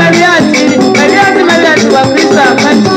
Maria,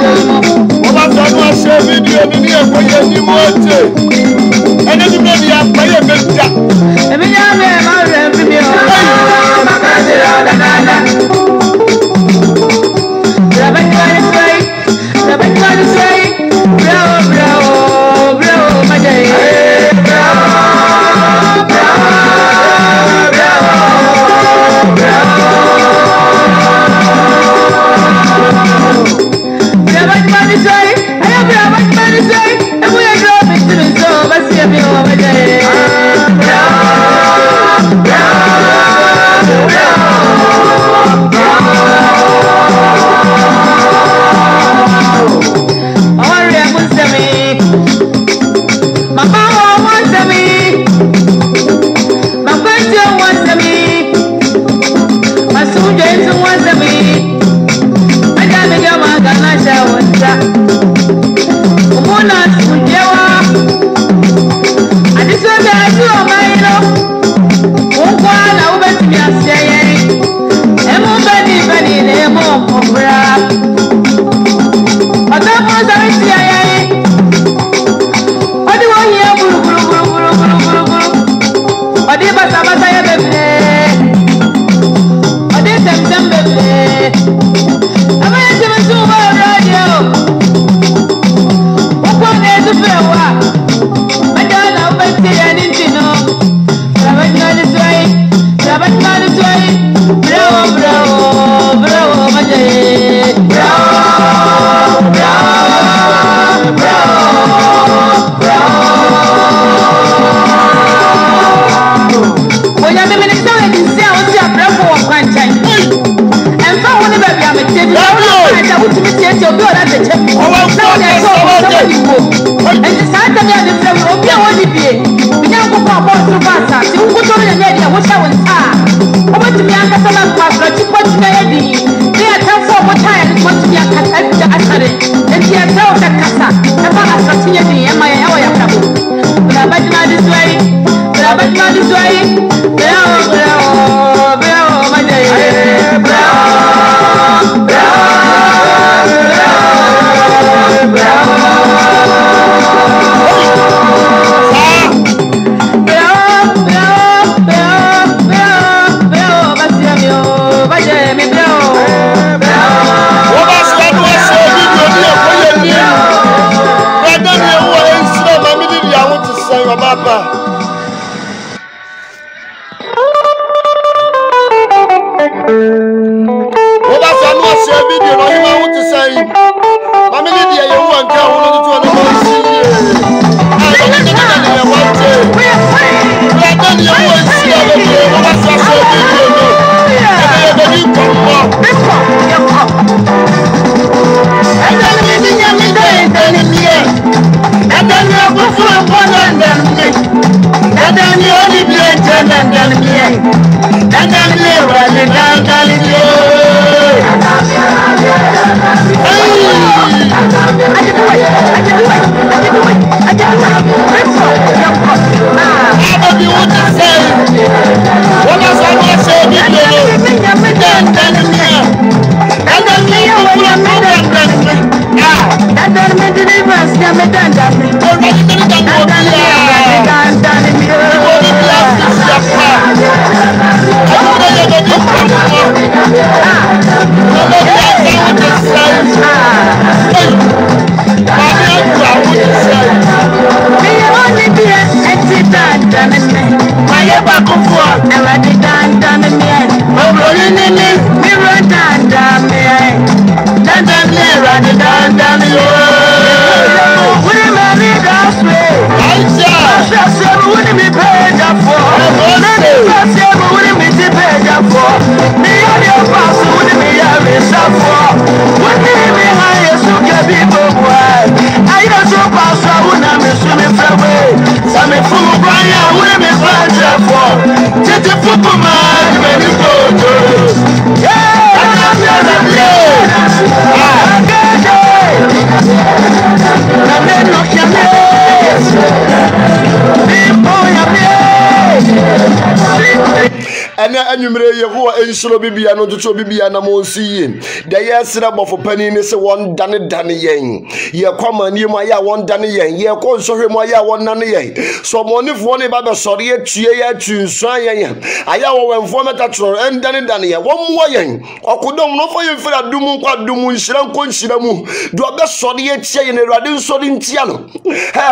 Anumere Yehowa ensuro bibia no tutu bibia na monsi da yesra bofo pani ne se won dane yen ye kwama ni mu aya won dane yen ye ko nsohwe mu aya won nane yen so monifo ne ba be sore ye tue ye tunsuan yen aya wo wenfo meta tro en dane yen wo mu yen okodom no fo ye fira dumu kwa dumu nhira nko nhira mu do be sore ye tie ye ne Awurade nsore ntia no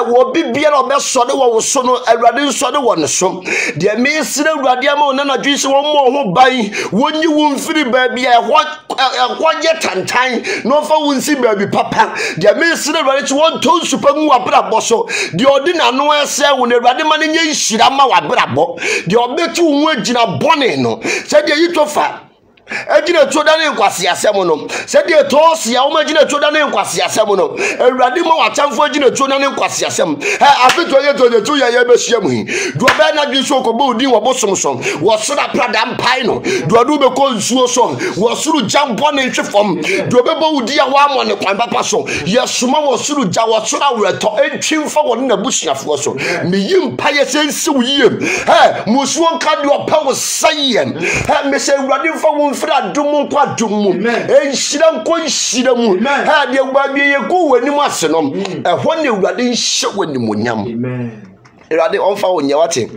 wo bibia na be sore wo so no Awurade nsore wo ne so de me sire Awurade ama na na dwisi wo mo ho bai wonyi wo mfiri baabi a kwaje tantan no fa wonsi baabi papa de me sire Awurade won to supa mu wabrabo so de odina no ese wo na Awurade ma ne nya nhira ma wabrabo de obetu wo agina bone no se de yitofa Ejina choda ne nkwase asem no se de tosi ya o ejina choda ne nkwase asem no Awurade ma watamfo ejina choda ne nkwase asem afeto ye to de tu ya be hia mu hi do be na dwi so ko bo din wo bosomsom wo sora prada mpai no do adu be ko nsuo so wo suru jambo ne hwefom do be bo udi ya wa mo ne kwan papa so yesuma wo suru ja wo sora weto entwimfa wo na busuafo so me yimpa ye sensi wo yiem musuo nka de opa wo sayem me se Awurade fa wo fra dumu kwa dumu enhira nko nhira mu ha de gba ye ko wani mu ase no ho ne Awurade nhye wani mu nyam Awurade onfa wo nyawate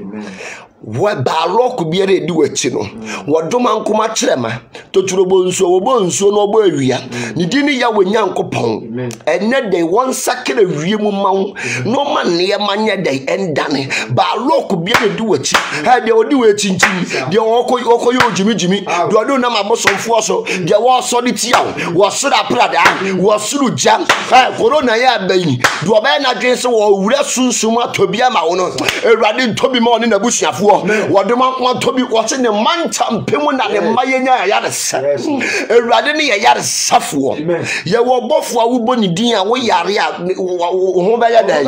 wa balok biere edi wachi no wodoma nkoma kirema toturobo nso wobo nso no obo awia ni dini ya wanyankopon enne de won sakere wie mu mawo no manne manya de endane balok biere edi wachi ha de odi wachi nchim de okọ yo jimi de odo na mabosomfo so de wo so de tia wo sura prada wo suru jam ha corona ya bayi de oba na dwen se wo wura sunsum atobia ma wo no Awurade ntobi ma oni na busuafo fuo wode man to bi wote ne manta mpemu na ne mayenya yare sa ewurade ne yare safo ye wo bofo a wo boni din a wo yare a ho ba ya dan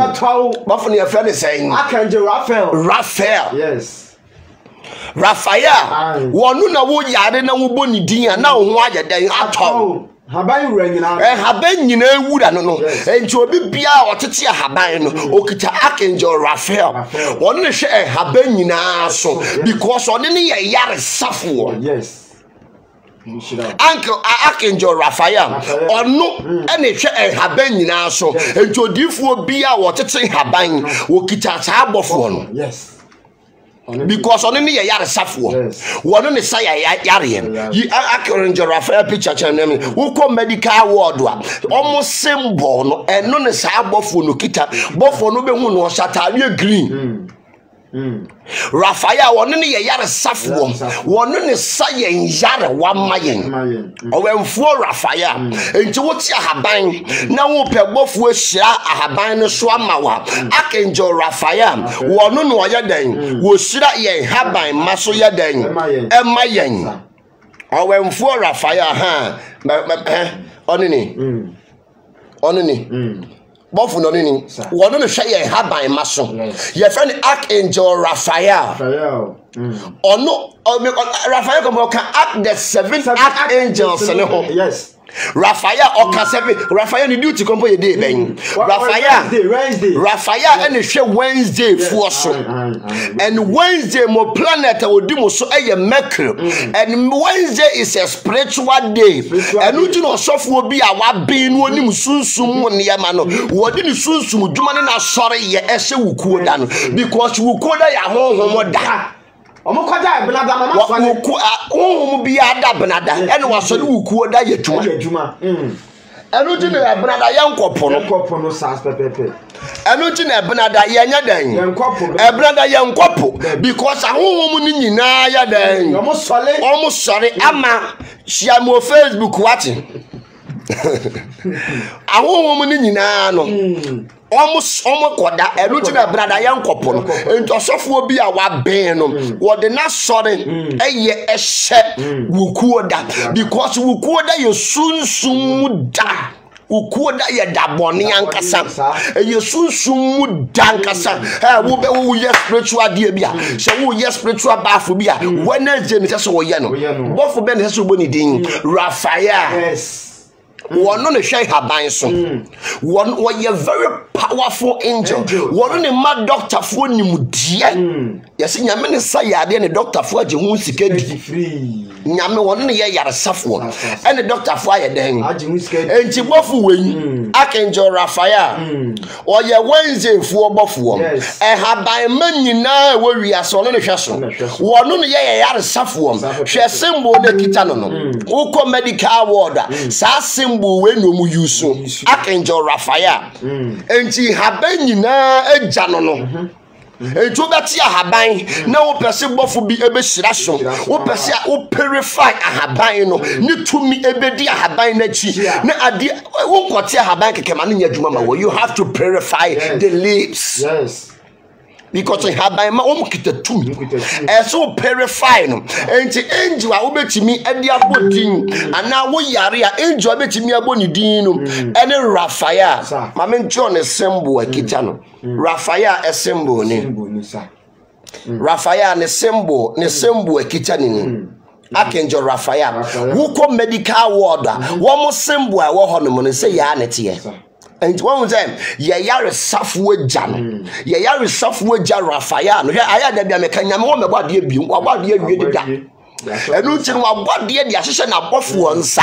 bofo ne yefre ne sen Archangel Raphael yes Raphael wonu na wo yare na wo boni din a na ho aye dan atọ haban wura haban nyina ewura no enti obi bia otete haban no okita Archangel Raphael wonu ne hwe haban nyina so because one ne yare safo yes Uncle Archangel Raphael ono ene hwe haban nyina so enti odifuo bia wotete haban okita saa abofo no yes because on any yare safo one on the say yare you Archangel Raphael picture channel who come medical ward almost symbol no and no ne saa abofo no kita bofo no be hu no shatari green Raphael one ne yare safo one ne say yare wa mayen owemfo Raphael enti woti ahaban na wo pe bofo ahia ahaban no so amawa Archangel Raphael one no oye dan wo hira ye haban maso ye dan emayen owemfo Raphael ha onini bofu no ni wono no hwe ye haban maso ye friend Archangel Raphael ono Raphael come can act the seven archangels ne ho yes Raphael oka seven Raphael ni duty kompo ye dey ben Raphael and hwe Wednesday fuo so and Wednesday mo planet odi mo so eye Mercury and Wednesday is a spiritual day and uju no sofo bi a wa ben no onim sunsum ne yama no wodi ni sunsum dwuma ne na sore ye ehye wukuo da no because wukuo da ya honhom da omokoja benada mama so ne honhom bi ada benada ene wasore wukuo da ye dwuma enu ti na benada yankopo no sas pepepe enu ti na benada yenya dan benada yankopo because honhom ni nyina ya dan omo sore ama share mo Facebook wati honhom ni nyina no omo koda enu ti na benada yankopo no ento sofo bi a wa ben no wo de na sore eye ehye wukuo da because wukuo da ye sunsum da ukuo da ye daboni ankasa eye sunsum dankasa wo be wo ye spiritual dia bia se wo ye spiritual bafu bia Wednesday ne se wo ye no bofo be ne se wo ni din Raphael yes one no hwe haban so one ye very powerful angel one ne ma doctor fo nimudie yes nyame ne sayade ne doctor fo age hu sika di free nyame one ne ye yare safo and doctor fo aye den age hu sika enti bofo wen Archangel Raphael o ye Wednesday fo bofo haban manyina wo wiase one ne hwe so one ne ye yare safo hwe symbol de kita no wo ko medical ward sa symbol we no mu use Archangel Raphael enti haban nyina agya no ejo beti ahaban na wo pese bofo bi ebe hira so wo pese wo purify ahaban no ni tumi ebedi ahaban na chi na ade wo nkote ahaban kekema no nya dwuma ma wo you have to purify the lips yes because haban ma kita tumi so purify no enti angel a wo betimi ade abodin ana wo yare a angel betimi aboni din no ene Raphael ma men John symbol akita no Raphael a symbol ni Raphael ne symbol akita ni Archangel Raphael wo ko medical ward wo mo symbol a wo hono no say ya nete and one time ye yare safo agya no ye yare safo agya Raphael no aya da bia meka nyame wo mebɔ ade bi wo abɔ ade awie da enu nti no wabɔ ade de ahyehyɛ na bɔfo nsa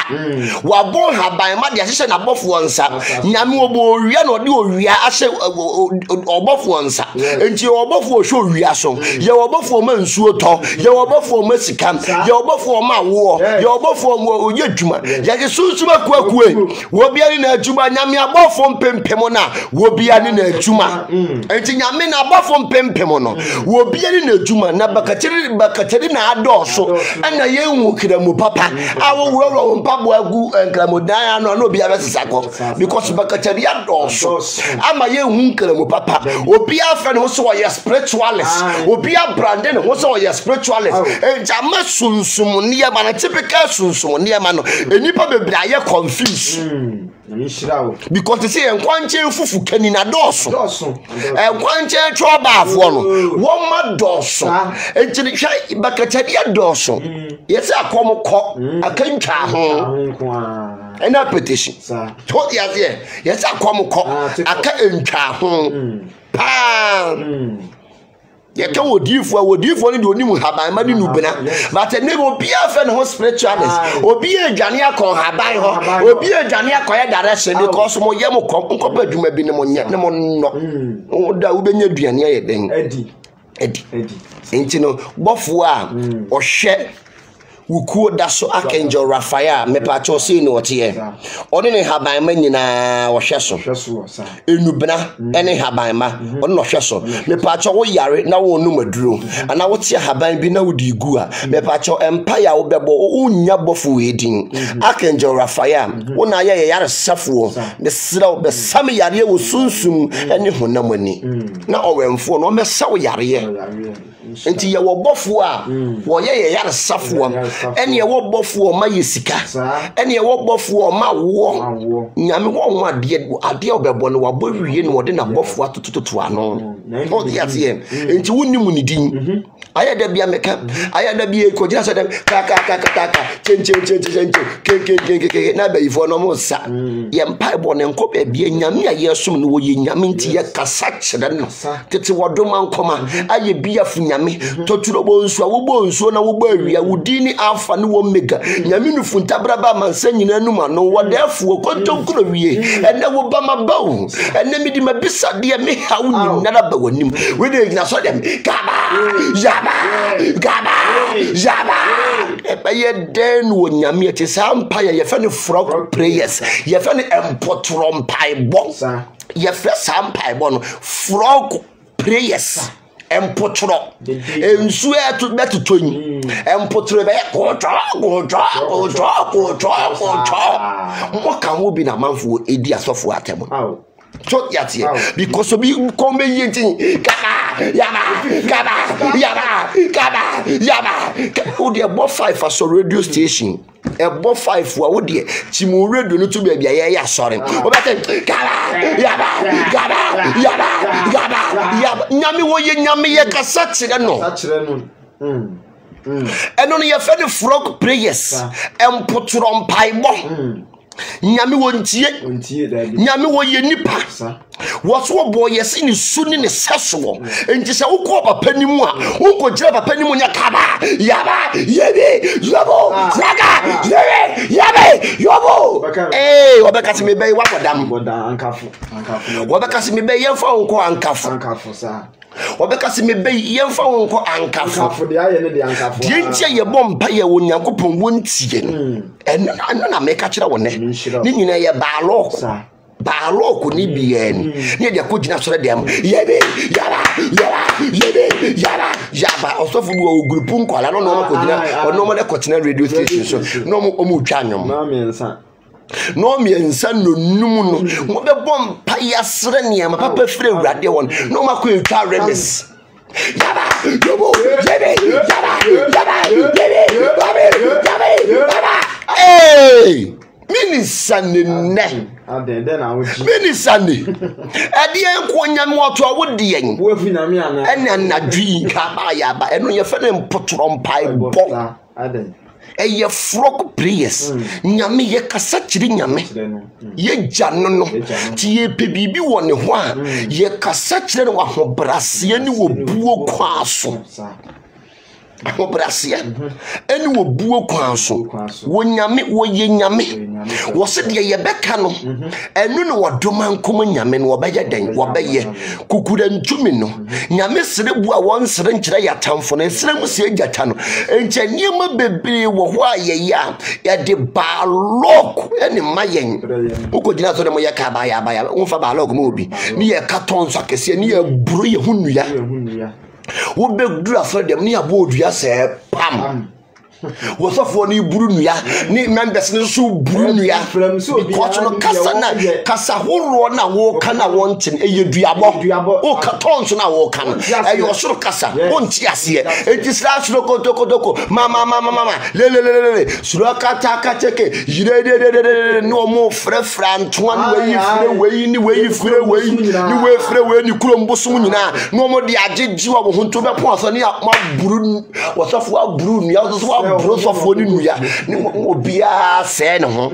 wabɔ haban ma de ahyehyɛ na bɔfo nsa nyame obo owia na ɔde owia ahye ɔbɔfo nsa enti ɔbɔfo ohwe owia so ye ɔbɔfo ma nsuo tɔ ye ɔbɔfo ma sika ye ɔbɔfo ma wo ye ɔbɔfo ma oye dwuma ye sunsuma kuakue wo bia ni na dwuma nyame abɔfo mpempem na wo bia ni na dwuma enti nyame na abɔfo mpempem no wo bia ni na dwuma na bakateri na adɔso ana ye hu kramu papa awo woro mpabo agu kramu dan no obi abesako because bakataria doso ama ye hu kramu papa obi afa ne so ye spiritualist obi abrande ne so ye spiritualist jama sunsum ne ma na typical sunsum ne ma no enipa bebra ye confuse because they say enkwanche fufu kani na doso enkwanche choba afo no wo ma doso entini hwa bakataria doso yesi akomko akantwa ho ena petition to yesi akomko aka entwa ho pa yeke wodifo ni de onimu haban ma ni nubena but ne obi afa ne ho spiritualist obi adwane akon haban ho obi adwane akoya direction because mo ye mo konko adwuma bi ne mo nya ne mo no da wo benya duane aye den edi enti no bofo a ohwe wukuo da so Archangel Raphael mepacho sei no ote oni ne haban ma nyina wo hwe so enubena ene haban ma oni no hwe so mepacho wo yare na wo no maduro ana wo tie haban bi na wo di gu a mepacho empire wo bebo wo nya bofo edin Archangel Raphael wo na ye yare safo be sira be sam yare wo sunsum ene honamani na owemfo no mesa wo yare enti ye wo bofo a wo ye yare safo ene ye wo bofo ma yesika ene ye wo bofo ma wo nyame wo ho ade obebo no wabo wiye no wode na bofo atototo ano o yate enti wonimu ni din ayada bia meka ayada bia ko jira so dem kaka chenche ke na ba yifo no mo sa ye mpa ebo ne nkopa bia nyame ya yesum no wo ye nyame nti ye kasa kyerɛ no tete wodoma nkoma aye bia fu nyame toturo bo nso wo bo nso na wo ba awia wo dini alpha ne wo mega nyame no fu ntabra ba mansa nyina nu ma no wodafu kontonkuro wie ene wo ba mabawo ene midi mabisa de me hawo nim na ba wanim we de gina so dem gaba ye den wo nyame ati sampa ye fe ne frog prayers ye fe ne empotrom paibo ye fe sampa bo no frog prayers empotro ensu etu betutonyi empotro be kojo mo kan wo bi na manfo edi asofo atemo so yati because obi come yintin gaba o de bo 5 aso radio station e bo 5 wa wo de timu radio no to be bia ye ya sore o be gaba nyame wo ye nyame ye kasa kire no eno no ye fe the frog prayers empotro mpaibo nyame wontie nyame wo ye nipa woso bo yesi ni suni ni seso enti se wo ko papa ni mu a wo ko jira papa ni mu nya kaba yebe yobo zaga yobo obeka se mebe wa kodam ankafo obeka se mebe ye fa wonko ankafo sa obeka se mebe ye fa wonko ankafo de aye ne de ankafo die ntia ye bompa ye wonyankopon wontie no na meka kira wone ni nyina ye baalo ni bien ni de ko gina sore dem yebe yaba osofu wo group nkwala no ko gina ono mo de continent radio station so no mo twa anyom no miensa no num no mo be bom pa yasre ne ma papa fire urade won no ma ko twa remis yaba hey minisane ade enko nyame wato awode yen wo fi na me ana ena nadwi ka ba yaba eno ye fe ne mpotro mpai bo eye frog prayers nyame ye kasa kiri nyame ye jano no ti ye pebibi woni ho a ye kasa kiri no ahobrase ni wo buo kwa so ahobrase eni wo buo kwa so wo nyame wo ye nyame wo se de ye beka no enu no wodoma nkom nyame no obeye den obeye kukura ntumi no nyame sere bu a won sere nkire yatamfo no sere mu se agata no enche niema bebre wo ho aye ya de balok eni mayen ukodina so de mo ye ka ba ya wo fa balok mo obi ni ye katon so akese ni ye buru ye hunuya wo be dura for dem ni abo odua se pam Wasofo ni buru nua ni members ni so buru nua because no kasa horo na wo kana wonten eyeduabo o katonso na wo kana eyo soro kasa wonti ase enti sra soro kotoko mama le soro kata cheke yire no mo frefra ntoan weyi ni kuromboso nyina no mo de agegiwa wo honto be pon so ne ma buru wasofo aburu nua so brosofo ni nuya ni obia se ne ho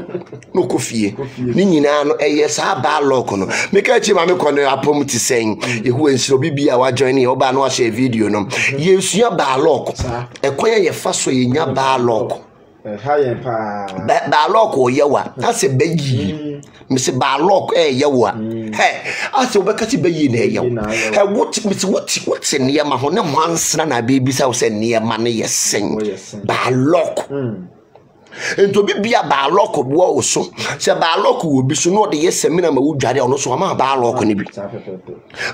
no kofie ni nyina no eye sa ba lock no me ka chi ma me kono apom ti sen yehu ensiro bibia wa join e oba no share video no yesua ba lock ekoya ye fa so yenya ba lock ba lock o yewa ase bayi me se ba lock yewa ase obeka ti bayi na yewa what ne ma ho ne mansana na baby sa se ne ma ne yesen ba lock ento bibia ba lock bo oso se ba lock wo bi so no de yesemina ma wudware ono so ma ba lock ne bi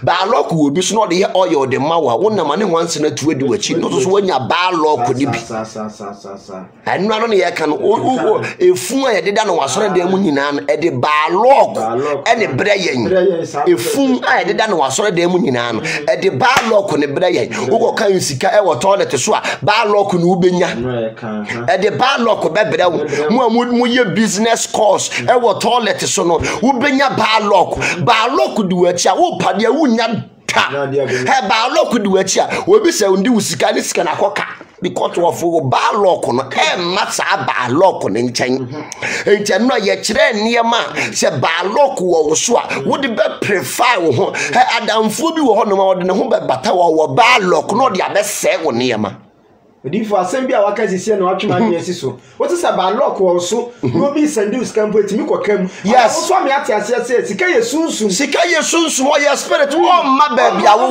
ba lock wo bi so no de ye oil de mawa wona ma ne hwanse na tuwe di wachi no so wanya ba lock ne bi anu ano ne ye kan efu a ye de da no wasore de mu nyina no e de ba lock ene bre yen efu a ye de da no wasore de mu nyina no e de ba lock ne bre yen wo kan sika e wo toilet so a ba lock no ubenya e de ba lock mu ye business course e wo toilet so no wo benya ba lock di wachi a wo pade a wunya ta he ba lock di wachi a wo bi se ndi usika ni sika na koka because of ba lock no e masa ba lock ne nchen enchen no ye kire niema se ba lock wo so a wo de be prefer wo ho he adamfo bi wo ho no ma wo de ne ho be bata wo ba lock no de abese wo niema Odifo asem a waka sisi na watwema anyesi so. What is about lock wo so no bi send us campo etimi kokam. Yes. So me ate ase ase sika ye sunsun. Sika ye sunsun wo ye spirit wo ma ba bia wo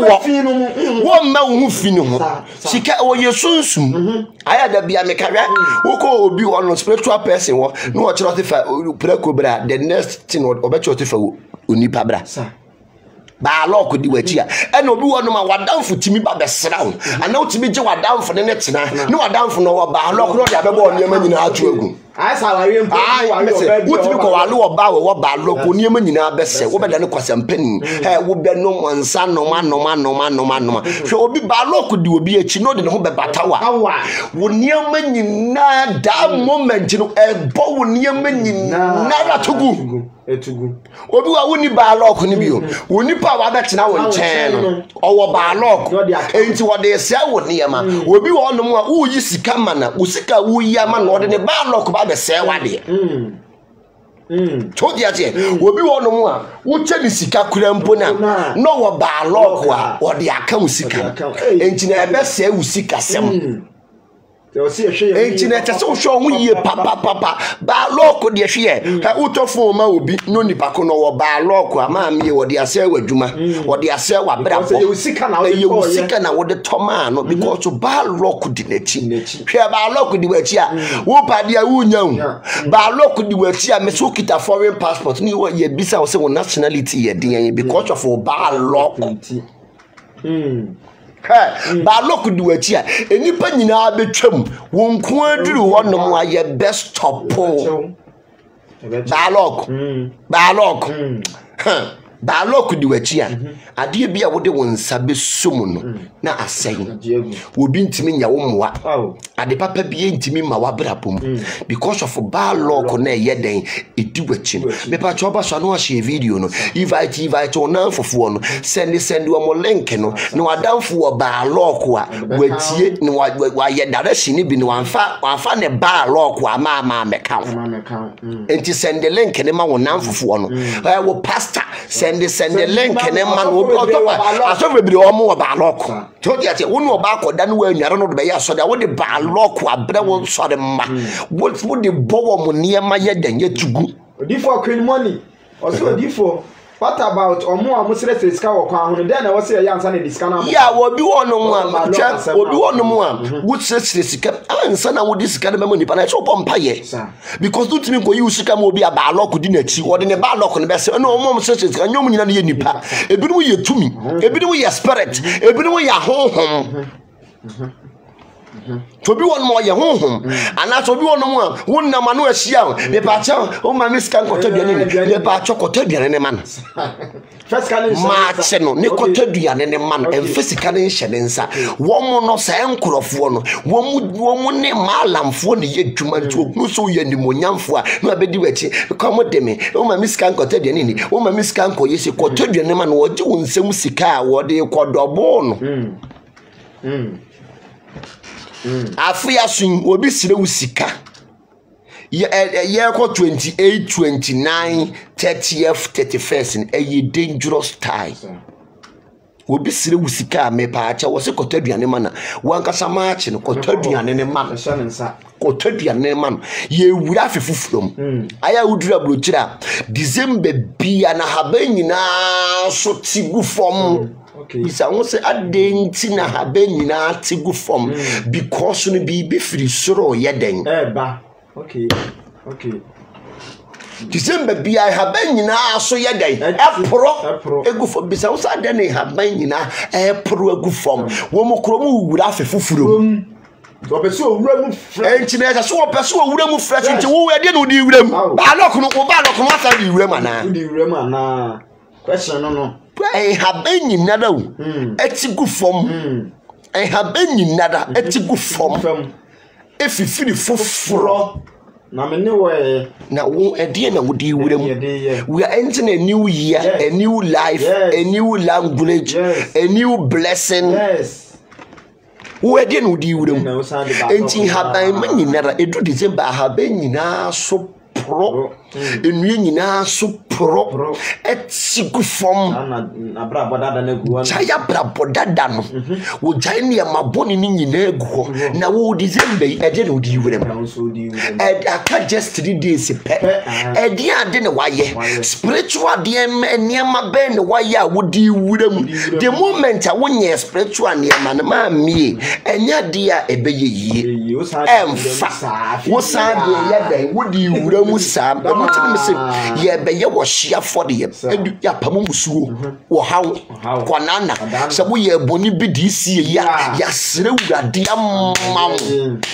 wo ma wo fi ni ho. Sika wo ye sunsun. Aya da bia me kawe wo ko obi wo no spiritual person wo no wo chiro te fa preko bra the next thing obe chiro te fa onipa bra. Ba lock di wachi a ena obi wo no ma wadamfo timi ba besra wo ana otimi je wadamfo ne tena ne wadamfo no wo ba lock no dia bebo niam nyina atu agu ai salary mpo wo timi ko wale wo ba lock niam nyina bese wo beda ne kwasampani wo be no monsa no ma hwe obi ba lock di obi achi no de ne ho be batawa wo niam nyina da moment no ebo wo niam nyina ratugu etugu obi wa woni ba lock ni bi o woni pa wa betena wo nchen no owo ba lock enti wo de se wo niema obi wo no mu a wo yi sika mana wo sika wo yi ama no de ne ba lock ba be se wa de chodi ate obi wo no mu a wo che ni sika kura mpo na no wo ba lock a wo de aka wo sika enti na be se wo sika sem Internet so show hu ye papa ba lock de hwe ha utofo ma obi no nipa ko no wo ba lock ama me wo de ase wadwuma wo de ase wa brabo ye usika na wo de toma no because ba lock di nachi hwe ba lock di wachi a wo pade a wunya hu ba lock di wachi a me so kita foreign passport ni wo ye bisa wo se wo nationality ye den because of ba lock ba lock di wachi a enipa nyina betwam wonku aduru wonom aye best top ba lock ba lock di wachi a ade bia wo de wonsa besum no na asen obi ntimi nya wo moa ade papa bia ntimi ma wa brapom because of ba lock na yeden edi wachi me pa choba so no share video no invite on fofo no send wo mo link no na wadamfo wo ba lock a watie ni wa ye direction ni bi ni wanfa ne ba lock a ma meka enti send the link ne ma wo namfofo no wo pastor send the link ne ma no aso bebre o mo ba lock to dia tie wo no ba ko dan wa nware no do be ya so da wo de ba lock abre wo so de ma wo de bowo mo niema ye dan ye tugu odifo queen money also odifo what about omo amusire sika wo kwa hono den na wo se ya ansa na disika na ya wo bi wono mu a obi wono mu a wo sire sika ansa na wo disika na memo nipa na so pompa ye because do timi ko yi sika ma obi aba lock di na chi wo de ne ba lock ne be se no omo sire sika nyom nyina na ye nipa ebi no ye tumi ebi no ye spirit ebi no ye honhom to bi won mo ye honhom ana to bi won mo won na ma no ahia me pa cha o ma me sika nkotaduane ne me pa cha kotaduane ne man first can ma che no ne kotaduane ne man en physical ne hye ne nsa wo mo no sa enkrofo no wo mo ne malamfo ne ye dwuma nto no so ye nimonyamfo a no abedi wachi ko mo de me o ma me sika nkotaduane ni o ma me sika nkoye se kotaduane man wo je won nsem sika a wo de kodobo no afia sun obi sire usika ye ko 28 29 30th 31st a dangerous time obi sire usika me pa acha wo se kotaduane mana wankasa ma ache no kotaduane ne man kotaduane man ye wura afefufurom aya wudura blochira December bia na haba nyina so tigu fom bisa won say adenti na habe nyina tigu fom because no be free soro yeden ba okay December bia habe nyina so yeden epro egu fom bisa won say adeni habe nyina epro egu fom wo mo kro mo wura afefufurom opeso owura mu fresh enchi na so opeso owura mu fresh nti wo we de no di wura mu ba lock no asa di wura mana di wura mana question no have nyina da wo etigu fom have nyina da etigu fom efifiri foforo na me ne we na wo ede na wo di wura mu we are entering a new year a new life a new language a new blessing wo ede na wo di wura mu enti haban ma nyina da edu December haban nyina so pro enue nyina so pro etigu fom na bra bodada na gu chaya bra bodada no wo jai ne maboni ni nyina egu na wo December ede no di wurem aka just 3 days pe ede ade ne waye spiritual de eniema be ne waye a wo di wurem the moment a wonye spiritual eniema na ma mie enya de a ebeye yie emfa wo sa de ye den wo di wurem sa mutim se ye beye wo hia for ye edu ya pamu musuo wo hawo kwanana se wo ye boni bidisi ya sere wurade amma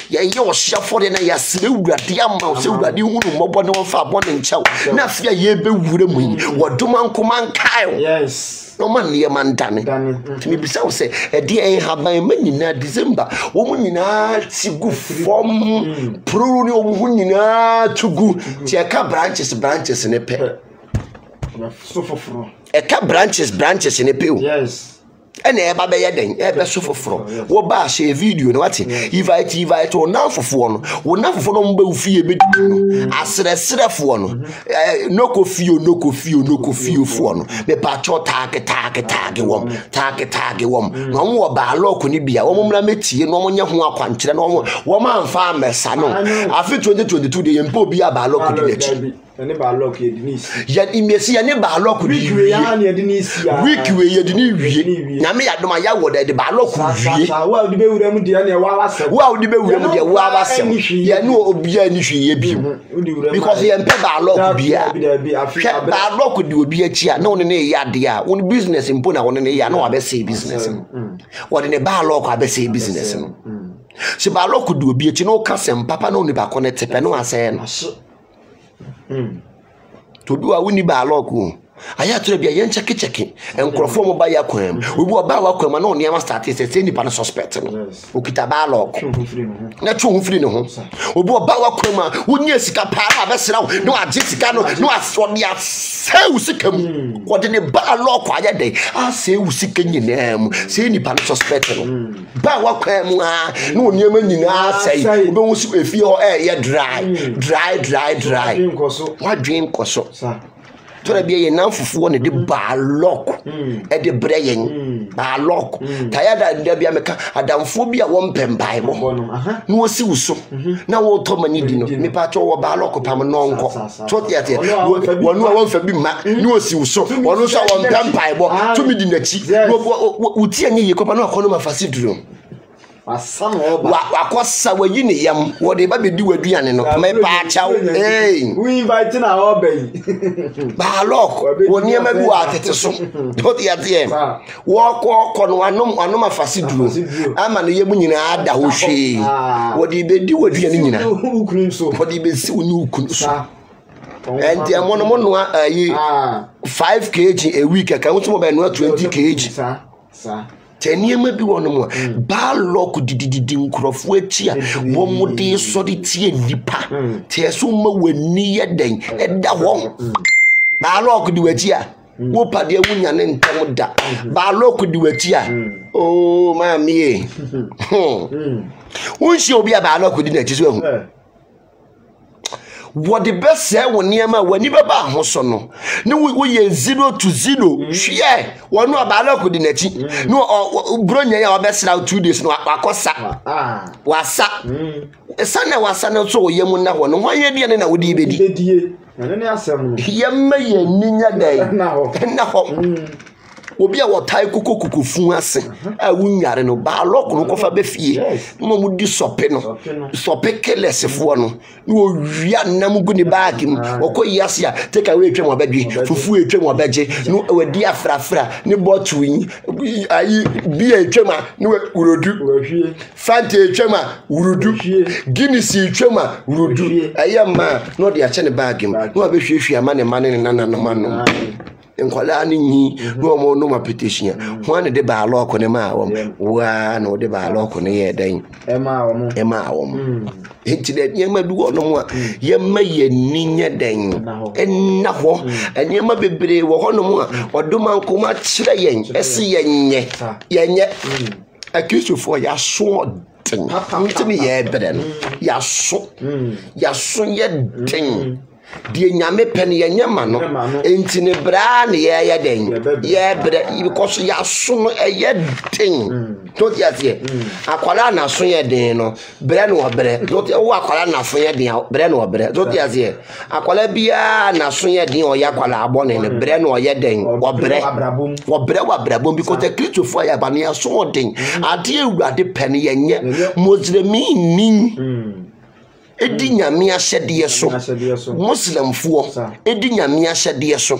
ye wo hia for ye na ya sere wurade amma se wurade hunu mobo ne wonfa abo ne nchaw na afia ye be wure mu wo doma nkoma nkae no man ye man dane timi bisa wo se edi en haban ma nyina December wo mu nyina tigu fom pro ni wo mu nyina tugu ti eka branches ne pe so foforo eka branches ne pe o ene eba be yeden ebe so foforo wo ba share video no wati invite o na foforo no wo na foforo no mba ufie be no asresrefo no no kofio fo no be pa cho tag wom no wo ba lock ni bia wo mra metie no monye ho akwankyere no wo ma mfa amesa no afi 2022 de yempo bia ba lock di echi ne ba lock ye dinisi ya imesi ya ne ba lock di we ya ne dinisi ya week we ye dini wie na me ya doma ya wo de ba lock wie wa di be wura mu dia ne wa wasem wa di be wura mu dia wa wasem ya no obia ni hwie bi because ye mpe ba lock bia ba lock di obi achi a na won ne ya de a won business impo na won ne ya na wa be say business won ne ba lock a be say business no se ba lock di obi achi no ka sem papa na oni ba connect pe no ase no to do a wini ba lock aya to bia yen cheke enkrofo mo ba yakwam obi oba wakwam na oni ama start say ni pa na suspect no okita ba lock na chu hu firi ne ho obi oba wakwam wonye sika pa na abesra no age sika no asodi aseu sika mu wode ne ba lock aya dey aseu sika nyinam say ni pa na suspect no ba wakwam na oni ama nyina asai obi hu sika efie ho ye dry wadwen koso tora bia ye nan fufuo ne de ba lock e de breyen ba lock tayada de bia meka adamfo bia wo mpembai mo no osi wuso na wo to mani di no me pa cho wo ba lock pam no nko to tiate wonu a wo fa bi ma no osi wuso wonu so wo mpembai bo to mi di nachi uti anye ye ko pa no akono mafasi duro asam oba wakosa wayi ne yam wo de ba bedi waduane no me pa achaw we invite na oba yi ba lock wo niam bi wa tete so to dia tie wo ko no anom afase duro ama no yemu nyina ada ho hwe wo de bedi waduane nyina ukun so wo de be si wo ni ukun so and the amount of money 5 kg a week I can mo be no 20 kg Teniema bi wono mo ba lock dididi nkrofo achi a wo mo de so de tie nipa te so ma wani yeden eda ho ba lock di wachi a wo pade awunya ne ntem da ba lock di wachi a oh ma mi won shi obi a ba lock di na chi so hu what the best say when niema wani baba ho so no ne wo ye 0 to 0 hwe wonu abala ko di nachi no bronya ya obesra 2 days no akosa wasa sana wasa no so ye mu na ho no ye die ne na wo di bedi ne asem ye ma ye ninya dai na ho obi a wotai kuku fun ase a wunyare no ba lock no kofa be fie mo mu di sope no sope kelesefo no no wia nam gu ni bag mu okoyi ase a take away twem obadwi fufu etwem obaje no wadi afrafra ni bottle yi ayi bi etwem a no urodu fante etwem a urodu guinness etwem a urodu ayama no de ache ne bag mu no abehwehwe amane mane nana no mano enkwala ni no mo no ma petition ho ne de ba lock ne ma wa no de ba lock ne ye dan ema wo enti de nyema bi wo no mo ye ma ye ninya dan enna ho nyema bebre wo ho no mo oduma nkoma kire yen ese yenye akisufo ya so den ntimi ye beden ya so ye den die nyame pen ye nyama no enti ne bra ne ye den ye bre because ya so no ye den to dia tie akwala na so ye den no bre no bre to wo akwala na so ye den bre no bre to dia tie akwala bia na so ye den o ya akwala abone ne bre no ye den wo bre wabrabom because the Christ for ya ba ne so den ade ewurade pen ye nye mozremi nin edi nyame ahyede so muslim fo edi nyame ahyede so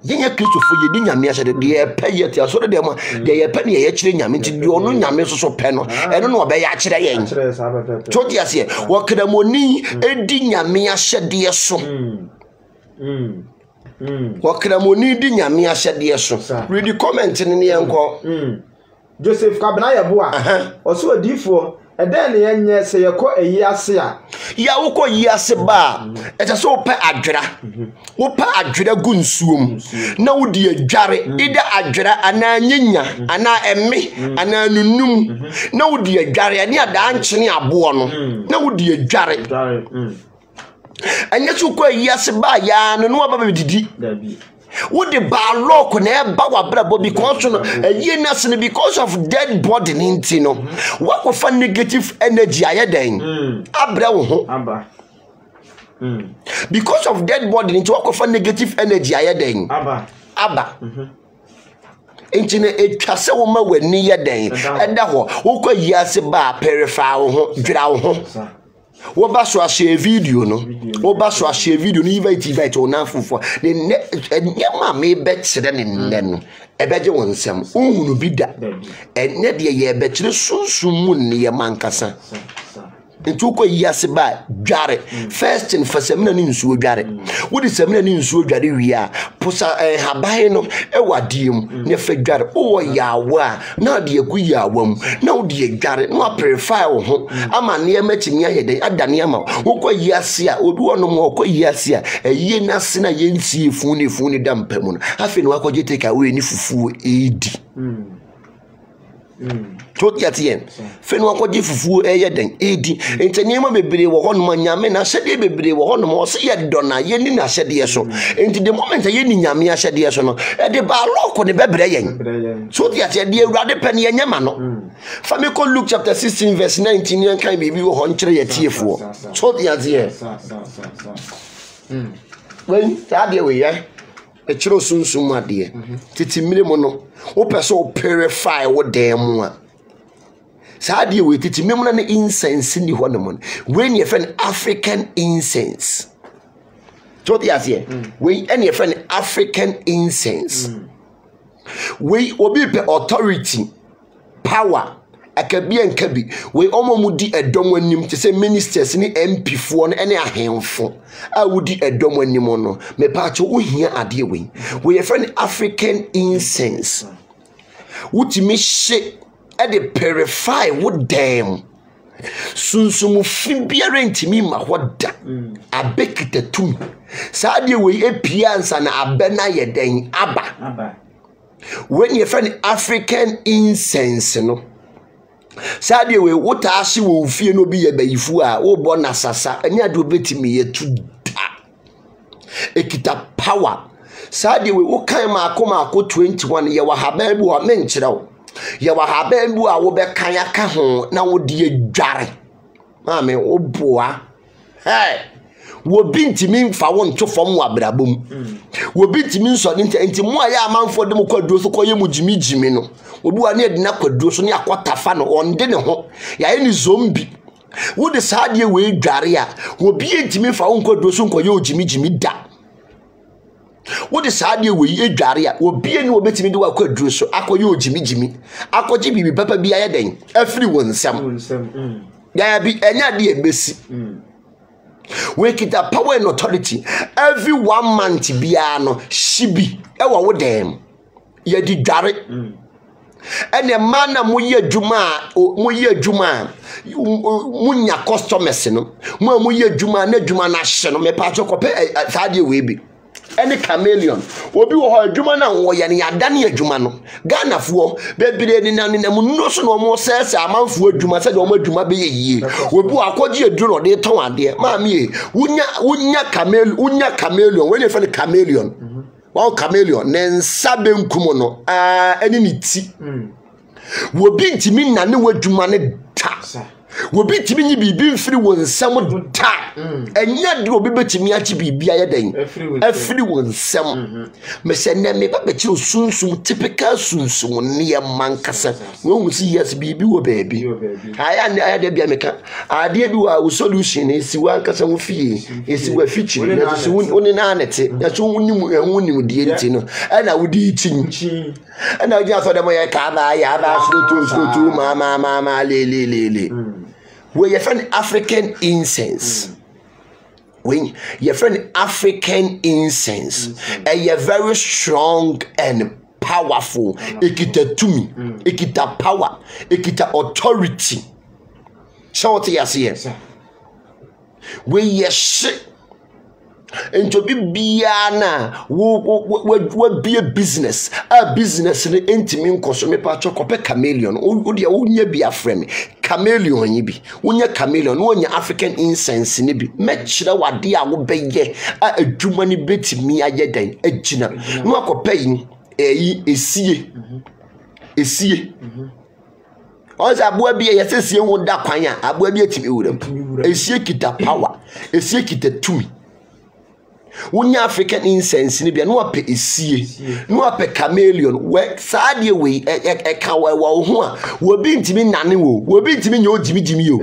yenya kristofo yedi nyame ahyede de pe yeti aso de ma de ye pe ne ye kire nyame ti de onu nyame so pe no eno no obe ya kire yen to dia se wo kramoni edi nyame ahyede so wo kramoni di nyame ahyede so read the comment ni enko Joseph Kabna Yeboa oso adifo eden yenye se yeko eyi ase a ya woko yi ase ba eta so pe adwera wo pe adwera gu nsuom na wo de adware ida adwera ana nyenya ana emme ana nunum na wo de adware ani ada ankyene abo no na wo de adware anya so ko yi ase ba ya no no baba didi would the bar lock ne ba wabrabo because no yenas because of dead body nintino what go for negative energy ayeden abra wo ho aba because of dead body nintino what go for negative energy ayeden aba entine etwase wo ma wani yeden eda ho wo ko yiase ba perify wo ho dwira wo ho wo ba so share video no wo ba so share video ni invite ona fufo ne nyama me be kire ne nne no ebeje wonsem ohunu bi da enne de ye be kire sunsun mu ne ye mankasa ntu ko yiase ba dware first in fasamina ni nsuo dware wo di samina ni nsuo dware wi a posa haban no e wadiem ne fa dware o yawa na de egu yawa mu na wo de dware no purify wo ho ama ne matimi ayede adane ama wo ko yiase a obi wono mo ko yiase a eyi na se na yensi funi da mpamu no afi no akogye take away ni fufu edi to yatien fenu akogye fufu eyeden edi entaniema bebre wo hono nyame na hyede bebre wo hono mo se ye dona ye ni na hyede so enti the moment ye ni nyame hyede so no e de ba loko ne bebre yen so yatien de awurade pen ye nyama no fa me ko Luke chapter 16 verse 19 yan kan bibi wo hon kire ye tiefo so yatien when tade we ye e kiro sunsun ade titi mire mo no wo pese o purify wo dem a Sadia we titi memuna ne incense ni ho no. When your friend African incense. So the asie. We any your friend African incense. We obi pe authority, power. Akabi and kabi we omomudi edom anim te say ministers ni MP fo no ene ahemfo a wudi edom anim no me paacho ohia ade we your friend African incense wutimi hye e de purify wo dem sunsumu fibiare ntimi ma hoda abekita tum saade we epia ansa na abena yeden aba when your friend African incense no Sadia we what ashi wo fie no bi ye bayifu a wo bo na sasa anya de obetimi ye tu da ekita power sadia we wo kan ma akoma 21 ye wa haba bi wo men kire wo ye wa haba bi a wo be kan aka ho na wo de adware ma me wo boa wo bintimi mfa wo nto fom wa brabom wo bintimi nso de nti mo aya amanfo de mo kwaduro so koye mu jimi no obi wa ne de na kwaduro so ne akotafa no onde ne ho ya ni zombi wo de saade we dware a wo bintimi mfa wo kwaduro so koye jimi da wo de saade we dware a wo bie ni wo betimi de wa kwaduro so akoye jimi akoje bibi papa bi aye den afiri wonsam ya bi enya de ebesi we kita power and authority every 1 month bia no shibi e wa wo dem ye di dware ene man na moye adwuma munya customers no moye adwuma na adwuma na hye no me pa chokope saade we bi any chameleon obi wo adwuma na wo ye ne yadane adwuma no Ghana fo bebire ni na mu no so no mo sese amanfo adwuma se de mo adwuma be yeye obi wo akoji aduro de ton ade maami wunya chameleon when you feel chameleon one chameleon nensa benkum no ani ni ti wo bi ntimi na ne wadwuma ne ta wo bi ntimi nyi bibi mfiri wo nsam ta enya de obi betimi achi bibi aye den afiri wo nsam me se na me ba be chi osunsum typical sunsum ne mankasa wo hu si yes bibi wo baabi aya de bia meka ade bi wa solution esi wa nkasa wo fie esi wa fichi na so woni na anete na so wonim de enti no ana wo di chi ana wo ja so de mo ya ka ba ya ba so to ma le where your friend African incense. When your friend African incense, and you're very strong and powerful. Ekita tumi, ekita power, ekita authority. So what you say? When you shit. And to be biana wo be a business ne entimi nkoso me pa chokope chameleon o dia wo nya bia frame chameleon yi bi wo nya chameleon wo nya African incense ne bi me kire wade a wo beye a adwuma ne betimi aye dan agina no akope yi esie onza aboa bi ye sesie wo da kwan a aboa bi atimi wuram esie kita power esie kita tumi Wunya African incense ni bia no ape esie no ape chameleon we saade we ka wa ho a wo bi ntimi nane wo bi ntimi nya ojimi yo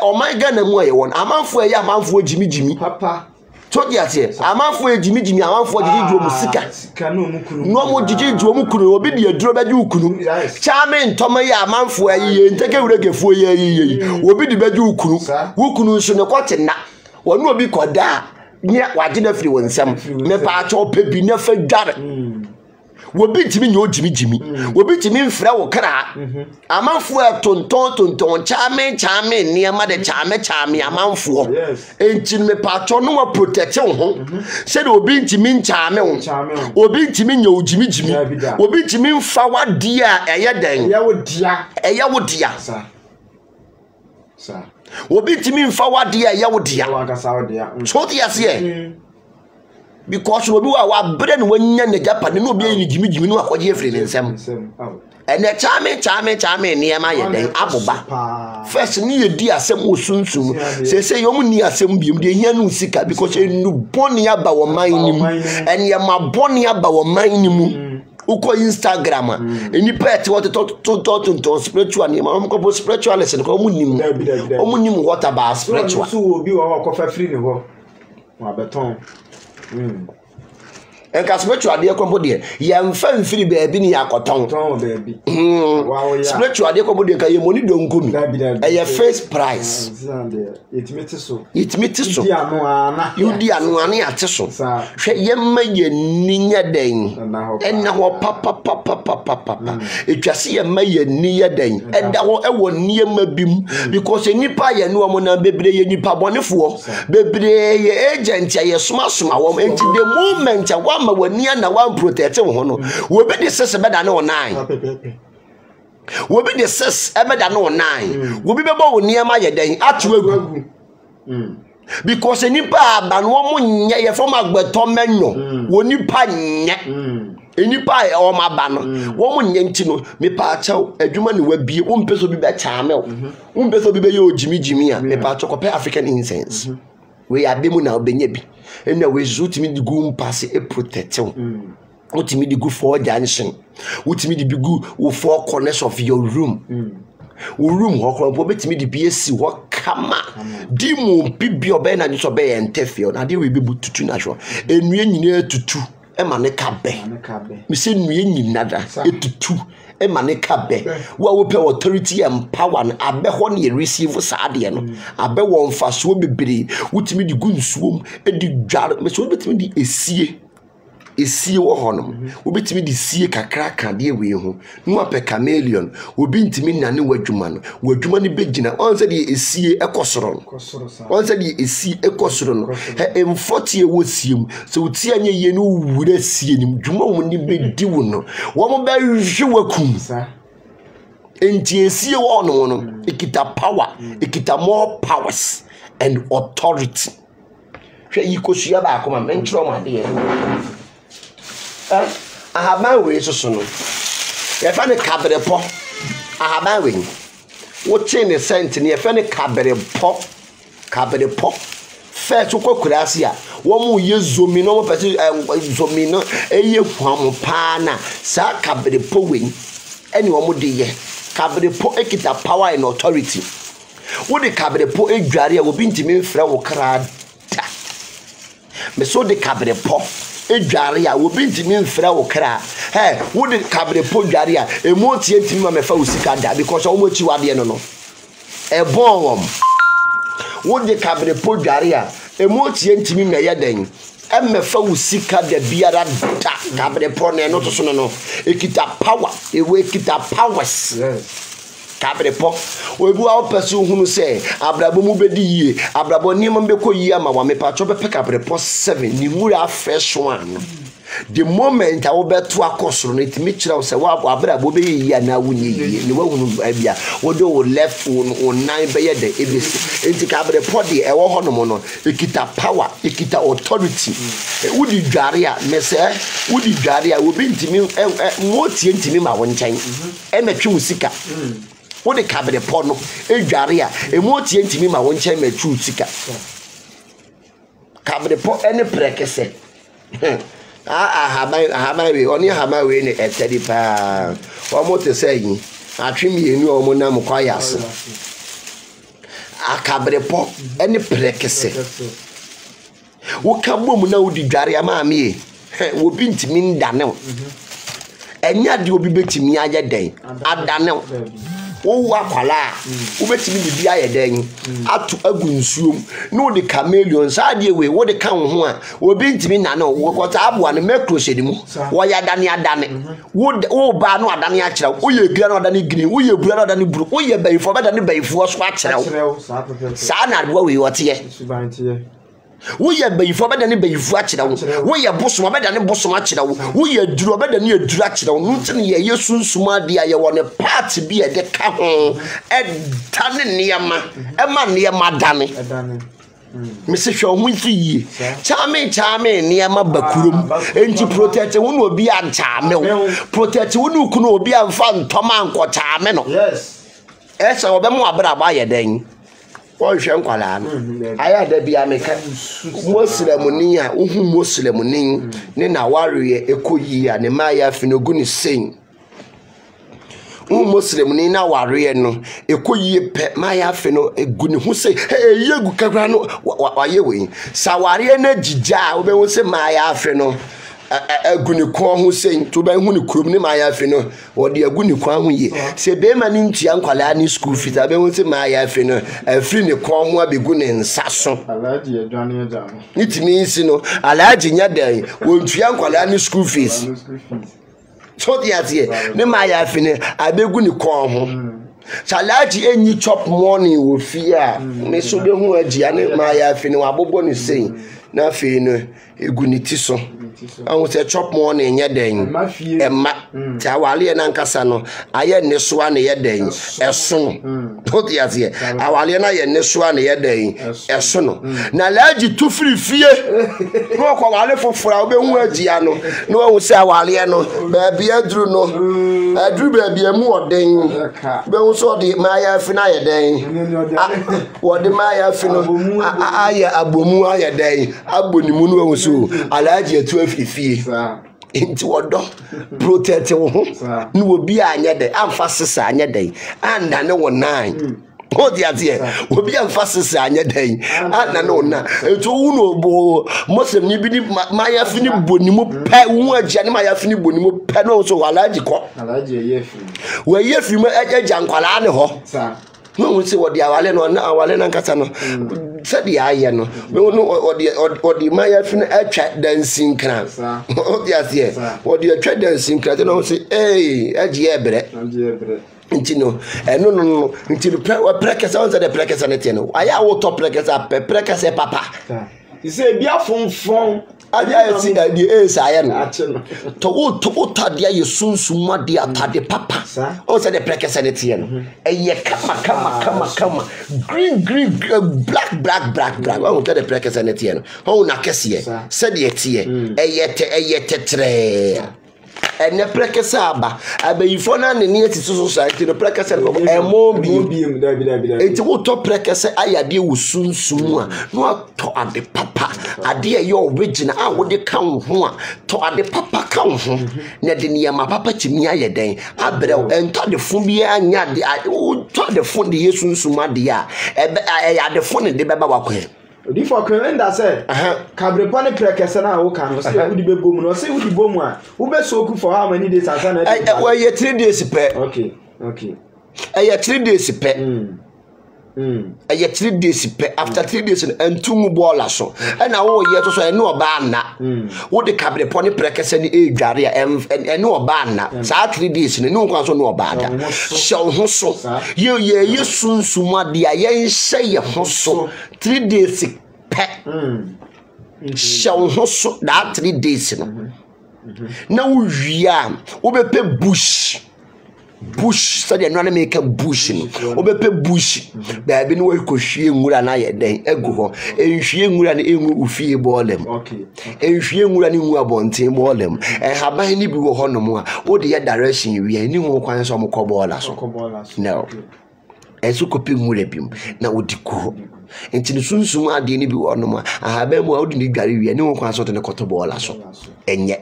o my Ghana mu aye won amanfo aye amanfo ojimi papa to dia tie amanfo ojimi amanfo jiji mu sika no mo jiji mu kunu obi de aduro beje ukunu chame ntoma ye amanfo aye nteke wuregefuo ye obi de beje ukunu so ne kwate na wonu obi koda nya wagina firi wonsam me pa acho pebi na fa dware wo bi timi nya ojimi wo bi timi mfra wo kra amanfo tonton chame niam de chame amanfo enti me pa acho no wa protect ho se de obi timi nchame wo obi timi nya ojimi obi timi mfa wade a eye den eye wo dia sa obi timi mfa wade a yawo dia so dia se because obi wa bre no wanya na Japan no obi ni jimi no akwaje efiri ne nsem ene chame ne ma ye den aboba first ni ye di asem osunsum se yom ni asem biom de hia no sika because enu boni aba wo man ni mu ene ma boni aba wo man ni mu uko Instagram eni pet what to spiritual name am spiritual lesson ko omunim what about spiritual so obi wa ko fa free ne ho wa beton enka spiritual de ko de ye mfa mfiri baabi ni yakoton baabi spiritual de ko de ka ye money don komi e first price itimiti so yudi anu ani ateso hwe ye ma ye ninya den enna ho papa etwase ye ma ye ninya den eda ho ewo niema bim because nipa ye no mo na bebre ye nipa bonefo bebre ye agent ye soma wo enti the moment ma wani na wan protect wo no wo be de sese beda na onan wo be de sese e beda na onan wo bi bebo wo niema ye den atwagu because nipa aba no mo nye ye from agbeto menyo wo nipa nye enipa o ma ba no wo mo nye nti no me pa achew adwuma ne wabie wo mpeso bi be chaame wo mpeso bi be ye ojimi a me pa achew African incense we abemu na obenye bi ena we zutimi di gu mpase e protect you utimi di gu for junction utimi di gu wo four corners of your room room ho ko betimi di bi esi ho kama di mu bibi obe na nso be entefio na de we bi bututu na hwo enue nyina tutu e ma ne kabe me se enue nyina da etutu e ma ne kabe wa wo pe authority and power na abe ho na receive saade no abe wo mfaso bebere wutimi di gu nsuom e di dware me so betimi di esie wo hono obetimi di sie kakra ka de we ho no ape chameleon obi ntimi nane wadwuma no wadwuma ne begina on se de esie ekosoro on se de esie ekosoro no emfotie wo siem so uti anye ye no wura sie nim dwuma wo ne bedi wo no wo mo ba hwe wakum enti esie wo no ekita power ekita more powers and authority hwe yikosua ba akoma mentro ma de ahaban we so no ye fa ne kabrepo ahaban we wo che ne sent ne ye fa ne kabrepo first ko kurasi a wo mu ye zomi no mo pese zomi no eye kwam pa na sa kabrepo we eni wo mu de ye kabrepo ekita power and authority wo de kabrepo edware a wo bi ntimi mfra wo kra da me so de kabrepo edware a obi ntimi mfra wo kra wo de kabrepo dware a emu tie ntimi ma mefa usika da because o mo chi wade no e bon wom wo de kabrepo dware a emu tie ntimi me ye den e mefa usika da biara da kabrepo ne no to so no ekita power we ekita powers kabrepo we bu a person hunu se abrabo mu bedi yie abrabo ni mo beko yie ama wa me pa cho be kabrepo 7 ni wura fresh one the moment I will bet to akosoro no itimi kira wo se wa abrabo be yie na wunye yie ni wa hunu bia wo do wo left wo nine be ye de ebesi enti kabrepo de e wo hono mo no ekita power ekita authority wudi dware a me se wudi dware a wo bi ntimi mo tie ntimi ma wo nchen e metwe usika wo de kabrepo no edware a emu tie ntimi ma wo nchen matru sika kabrepo ene prekese haban we oni haban we ne etedi pa o mo te sayin atwemi enu o mo na mo kwayas akabrepo ene prekese wo kabom na wo di dware ama me wo bi ntimi ndane enya de obi betimi aye den adane wo akwala wo betimi bibia ye den atu agu nsuom no de chameleon saade we wo de kan ho a wo bi ntimi nane wo kota aboa ne macro shedimu wo ya adane wo ba no adane a kira wo ye gira no adane gini wo ye bura no adane buru wo ye bayifo be dane bayifo so a kira wo sa na adwa we wote ye wo ye bayifo be dane bayifu a kira wo ye bosom be dane bosom a kira wo ye duro be dane aduro a kira no ntine ye yesunsuma de aye wo ne part bi e de ka ho e dane niema e ma niema dane me se hwe ho nti yi chame niema bakurum enti protect wo no obi a chame wo protect wo no ku no obi a mfa ntoma anko chame no yes esa obemu abra ba ye den o hwe nkwala no aya da bia meka muslimuni a uhu muslimuni ne na ware ekoyi a ne ma ya fi no gu ne sen muslimuni na ware no ekoyi pe ma ya fi no egu ne hu se yegu kakra no waye we sa ware na jija obe hu se ma ya fi no aguni ko ho sen to ban hu ne kurom ne ma ya fi no wode aguni ko ho ye se be ma ne ntua nkwala ni school fees abe hu se ma ya fi no afri ne ko ho abegu ne nsaso alaji edwane eja no nitimi nsi no alaji nya dan wo ntua nkwala ni school fees so dia ne ma ya fi ne abegu ne ko ho salaji enyi chop money wo fi a me so be hu agia ne ma ya fi ne wabobo ne sen na fi no eguni ti so I say chop money nya den emma ta wale na nkasa no aye ne so na ye den eson to ti ase awale na ye ne so na ye den eson no na laji tu free fie no ko wale fofora obehu agia no no hu say awale no ba bia aduru no aduru ba bia mu oden be hu so de maya fi na ye den wo de maya fi no aye abomu aye den abonimu no hu so alaji atu afifie inti wodo protect wo ho ni obi anya de amfa sesa anya de anda ne wo nan o di azie obi amfa sesa anya de anda ne wo nan eto wu no bo mosem ni bi ni maya fini bonimu pe wu agia ne maya fini bonimu pe no so alaji ko alaji eyefi wo eyefi ma agya nkwala ne ho no se wodi awale no na awale na nkasa no sadi aye no wodi maya fini atwa dancing kran wodi asie wodi atwa dancing kran no se agie ebre nti no no nti prekesa on se de prekesa ne tie no aya wo to prekesa papa ise bia fonfon aya si ade saya no to tade aye sunsum ade atade papa o se de prekesa ne tie no eye kama green black o to de prekesa ne tie no o na kese se de tie eye tetre ene prekesa aba abayifo na ne etiti society no prekesa no emo bi enti wo to prekesa ayade wo sunsum a no ato ade papa ade ye original a wo de kan ho a to ade papa kan ho na de niyama papa chimi ayeden abrew ento de fun bi anya de wo to de fun de yesunsum ade a ade fun de beba wakwe Odi for Kwenda said, Cabrepa ne prekesa na wo kan say udi be bomu no say udi bomu a wo be soku for how many days asa na well ye 3 days pe okay ye 3 days pe ye 3 days pe after 3 days entumu bola so na wo ye to so ene oba na wo de Cabrepa ne prekesa ni edware a ene oba na sa 3 days ne nkwa so no oba da show ho so ye sunsumu ade a ye nhye ye ho so 3 days pe show ho so that 3 days no na wo wia wo be pe bush said no na make bush no wo be pe bush ba bi no wo kohwie nwura na ye den egu ho enhwie nwura na enwu ufie bolem enhwie nwura na enwu abonten bolem haban ni bi wo ho no mo a wo de ye direction wi ni wo kwan so mo kobola so no esu kopi nwura bim na wo diko enti ne sunsum ade ni bi wo no mo a haban mu a wo de ni dware wi ni wo kwan so de ne kotobola so enye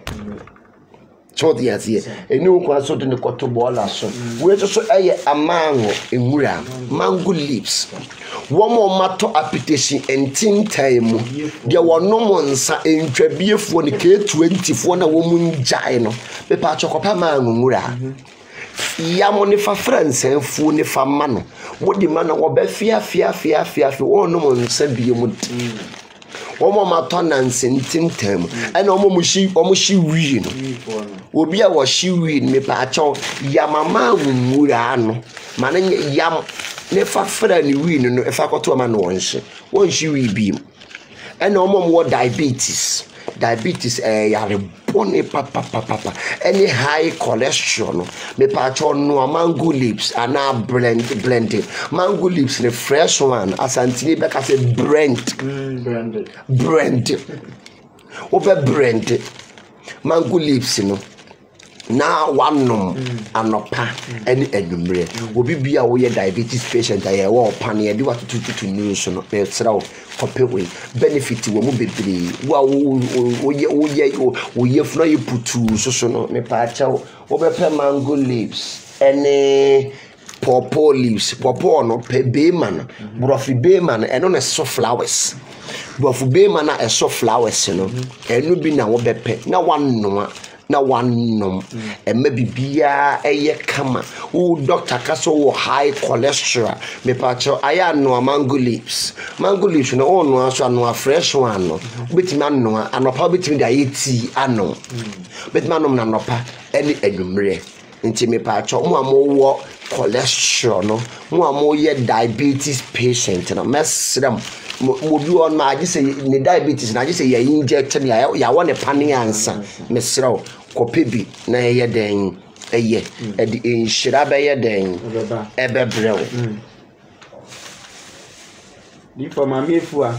so the asie eni kwa so de ne kotobola so we so eye amango enwura mango leaves wo mo mato application entin time de wono mo nsa entwabiefuo ne K20 na wo mu njai no be pa chokopa mango nwura ya mo ne fa France enfuo ne fa ma no wo di ma na wo be fia wo no mo nsa bie mu omo mato na nsentim tem ena omo shi wi no obi a wo shi wi me pa acho yamama nwura no mane yam ne fa fra ni wi no e fa koto ma no won shi wi bi ena omo wo diabetes yare bone papa any high cholesterol me pa acho no mango leaves ana blended mango leaves the fresh one asantini be ka say brand over brand mango leaves no na wanom anopa ene anwumre obi bia wo ye diabetes patient aye wo pan ye de watututu news no e tsrawo kopewe benefit wo mu bebre wo ye funa ye putu so no me pa chawo wo be pe mango leaves ene pawpaw leaves pawpaw no pe be man brofi be man eno ne so flowers brofi be man na e so flowers no enu bi na wo be pe na wannoa na wanom ema bibia eye kama o doctor kaso wo high cholesterol me pacho aya no mango leaves no ono aso no fresh one no betimi anoa anopa betimi da yeti ano betimi anom na anopa ene adwumre nti me pacho mo amowo cholesterol no mo amoye diabetes patient na mesrem mo bi on ma agise ne diabetes na agise ya inject me ya wone pane ansa mesrem kopebi na ye den eye edi enhira be ye den ebebrew di for ma mefua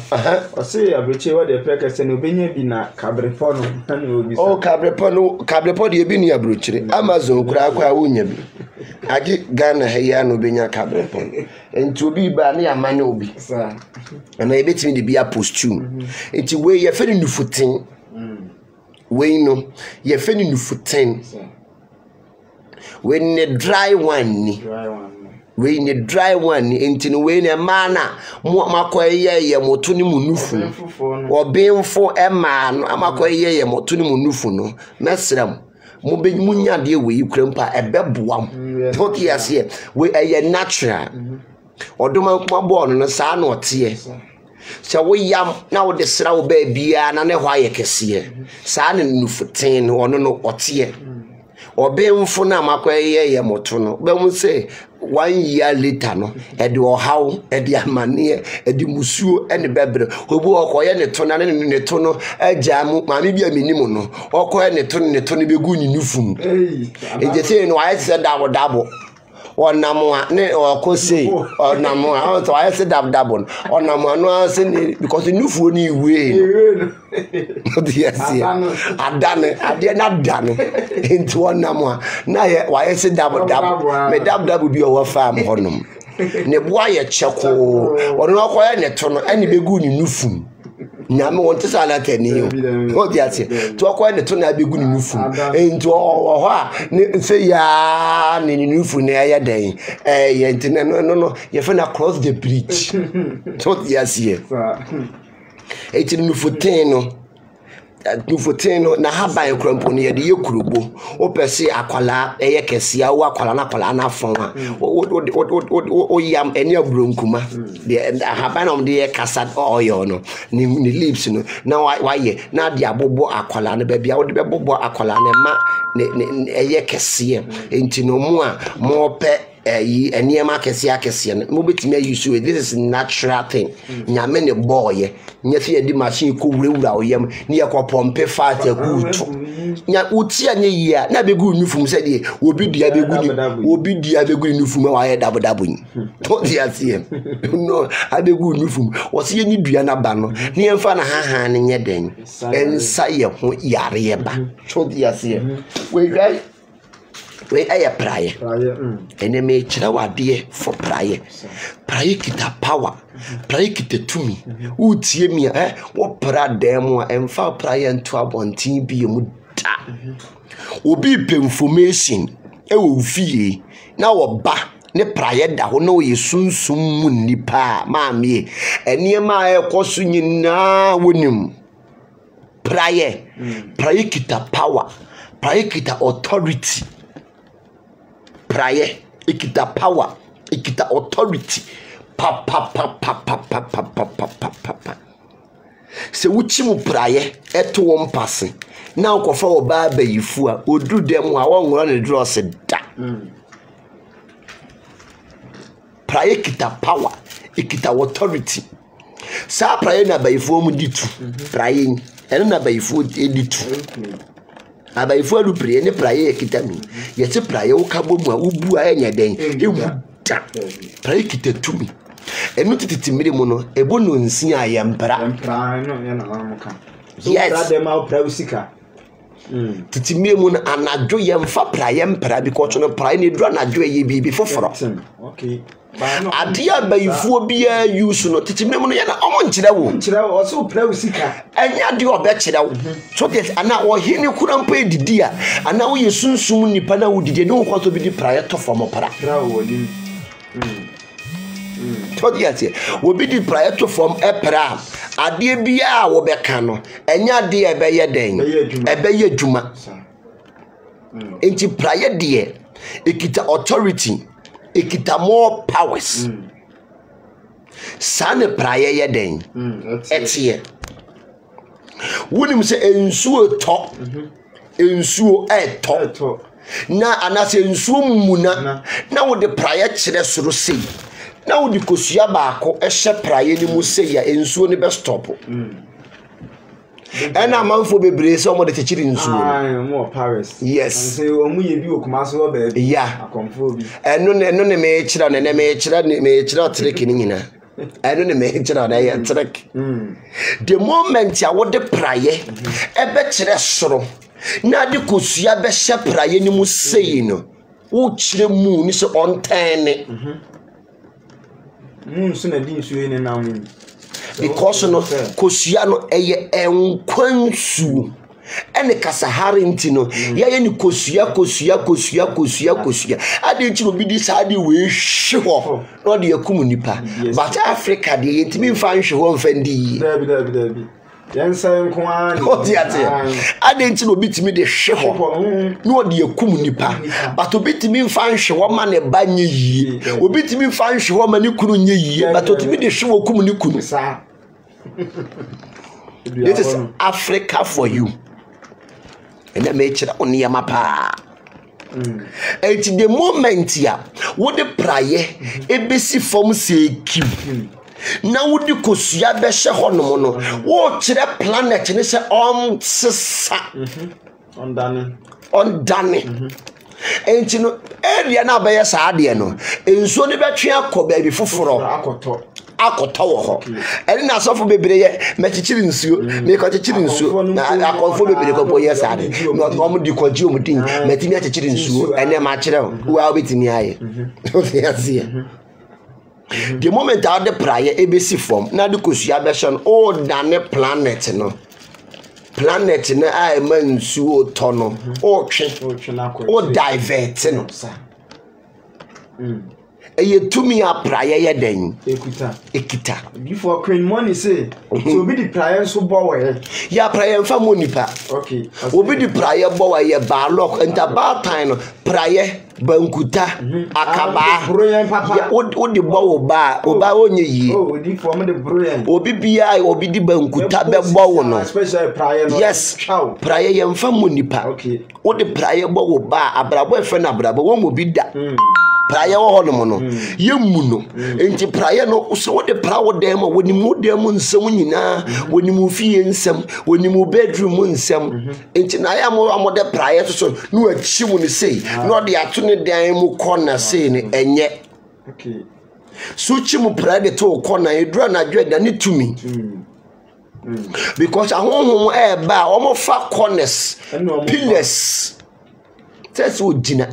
o se abreche wo de prekese no benye bi na kabrepo no na obi o kabrepo de bi ni abrochire Amazon kura akwa wonya bi age Ghana heya no benya kabrepo enti obi ba na amane obi na ebetimi de bia postum enti we ye fe ni nufutin we no ye fe ni nufutin we ne dry one ni we ni dry one enti no we ne mana makoye ye moto ni munufu obemfo ema no amakoye ye moto ni munufu no mesram mo be munya de we krampa ebeboam to kiase we eye natural odoma kuma ball no sa na ote so we yam na wo de sra wo ba bia na ne hwa ye kese sa na nufutin ono no ote obemfo na makoye ye moto no be mu say 1 year later no edi ohaw edi amane edi musuo ene bebre obu okoye ne to na ne to no ajamu maami bia menimu no okoye ne to begu ni nufum ejete no aye se dabo onamwa ne okose onamwa o to aye se dabo onamwa no se because nufuo ni iwe adane ade na dane into onamwa na ye waye se dabo me dabo bi o fa am honum ne boa ye cheko ono okoye ne to no ene begu ni nufum nyame won tisa na tani o di ase to okoye ne to na begu ni nufum into ho a ne se ya ne nufu ne ya den ye ntine no ye fe na cross the bridge to di ase eti nufuteno na haban krampo ne ye de yekurubo o pese akwala eye kesia wo akwala na afon a o yam eni abronkuma de haban na de kasa oil no ni leaves no na waye na de abobo akwala na ba bia wo de bebobo akwala na ma ne eye kesia enti no mu a mo pe eniema akese no mo betimi ayusu this is natural thing nyame ne boy nya fi edi machine ko wura oyam ne yakopompe fat akutu nya uti anya yia na begu nufum se de obi dia begu ni nufum wa ye dabo ni to dia tie no abegu nufum wo se ni dua na ba no ne emfa na haha ne nye den ensa ye ho yare ye ba to dia tie we aye prayer ene me chira wade for prayer kita power prayer kita tumi utie mi wo pra dem a emfa prayer nto abontin bi mu da obi pe information wo fie na wo ba ne prayer da ho na wo yesunsum mu nipa maame eniema ekoso nyina wonim prayer kita power prayer kita authority prayer ikita power ikita authority pa se wuchi mu prayer eto wo mpase na okofa wo ba bayifu a oduru dem a wonworo ne dross da prayer ikita power ikita authority sa prayer na bayifu mu ditu prayer ene na bayifu editu abayifu alu prayer ne prayer kita mi yete prayer wo ka bomu a ubu a enya den ewu da prayer kita tumi enu tititimiri mu no ebo no nsi a yempra no ya na mamuka so yes dem a prayer usika titimi mu na anadwo ye mfa praye mpra because no praye ne dru anadwo ye bibi foforo okay ade abayifuo bia use no titimi mu no ye na omo nkyere wo o so pra usika anya de obe kyere wo so that ana wo hini kura mpa edidi a ana wo ye sunsum nipa na wo didi ne wo kwaso bi di praye to fo mo pra wo nim Todiate, will be the prior to form a pra. A dear bia will be cano, and ya dear bay a day, a bay a juma. Ain't you prior dear? Ikita authority, ikita more powers. Sana prior ya day, it's here. Wouldn't say in sewer top, in sewer at top. Na anase nsuo muna na wo de praye kire soro sei na wo de kosua baako ehye praye ni mu sei ya nsuo ne be stop ena manfo bebre se omo de tekiri nsuo mo Paris yes say omu ye bi okuma so ba bi akonfo bi eno ne me kira ne me kira trek ni nyina eno ne me kira na ya trek the moment ya wo de praye ebe kire soro na de kosua be hye praye ni mu sei no wo kire mu ni se ontene so na din suye ne na mu because no kosua no eye enkwansu ene kasahari ntino ye ni kosua ade nti no bi di sa de we hwe ho no de yakum nipa but Africa de yentimi mfa nhwe ho mfa ndi dabi yansa nko ani odiate ade nti no bitimi de hwe ho no de yakum nipa but obitimi mfa nhwe ho ma ne ba nye yie obitimi mfa nhwe ho ma ne kunu nye yie but otimi de hwe ho kum ne kunu this is Africa for you and that make it on your mapa. And the moment ya what the prayer ebesi form say keep now would you kosua be hye ho no no wo kire planet ni se sesa on dane enti no area na be sa ade no enso ne betwe akọ ba bi foforo akoto wo ho ene na sofo bebre ye mechichiri nsuo me ko chichiri nsuo na akonfo bebre ko boye sa ade no mo di ko ji o mudin metimi achichiri nsuo ene ma kire wo a betimi aye the moment out the prayer ebesi form na de kosua be hye no dane planet no na ai mansuo to no o twe na o divert no eye tumi a prayer ye den ekita before queen money say so be the prayer so bowe ya prayer fa monipa okay obi the prayer bowe ye ba lock enta ba time no prayer bankuta akaba ya o di bowo ba onye yi di form the brilliant obi bia obi di bankuta be bowo no special prayer no yes prayer ye fa monipa okay o di prayer bowo ba abrabo e fa na abrabo wo mo bi da prayer wo no no ye mu no enti prayer no so wo de pra wo dem woni mu dem nsem nyina woni mu fie nsem woni mu bedroom nsem enti na ya mo de prayer so no achi mu ni sei no de ato ne dan mu corner sei ne enye okay so chi mu prayer de to corner edura na dwe da ne tumi because ahonhom e ba o mo fa corners pillars test wo jina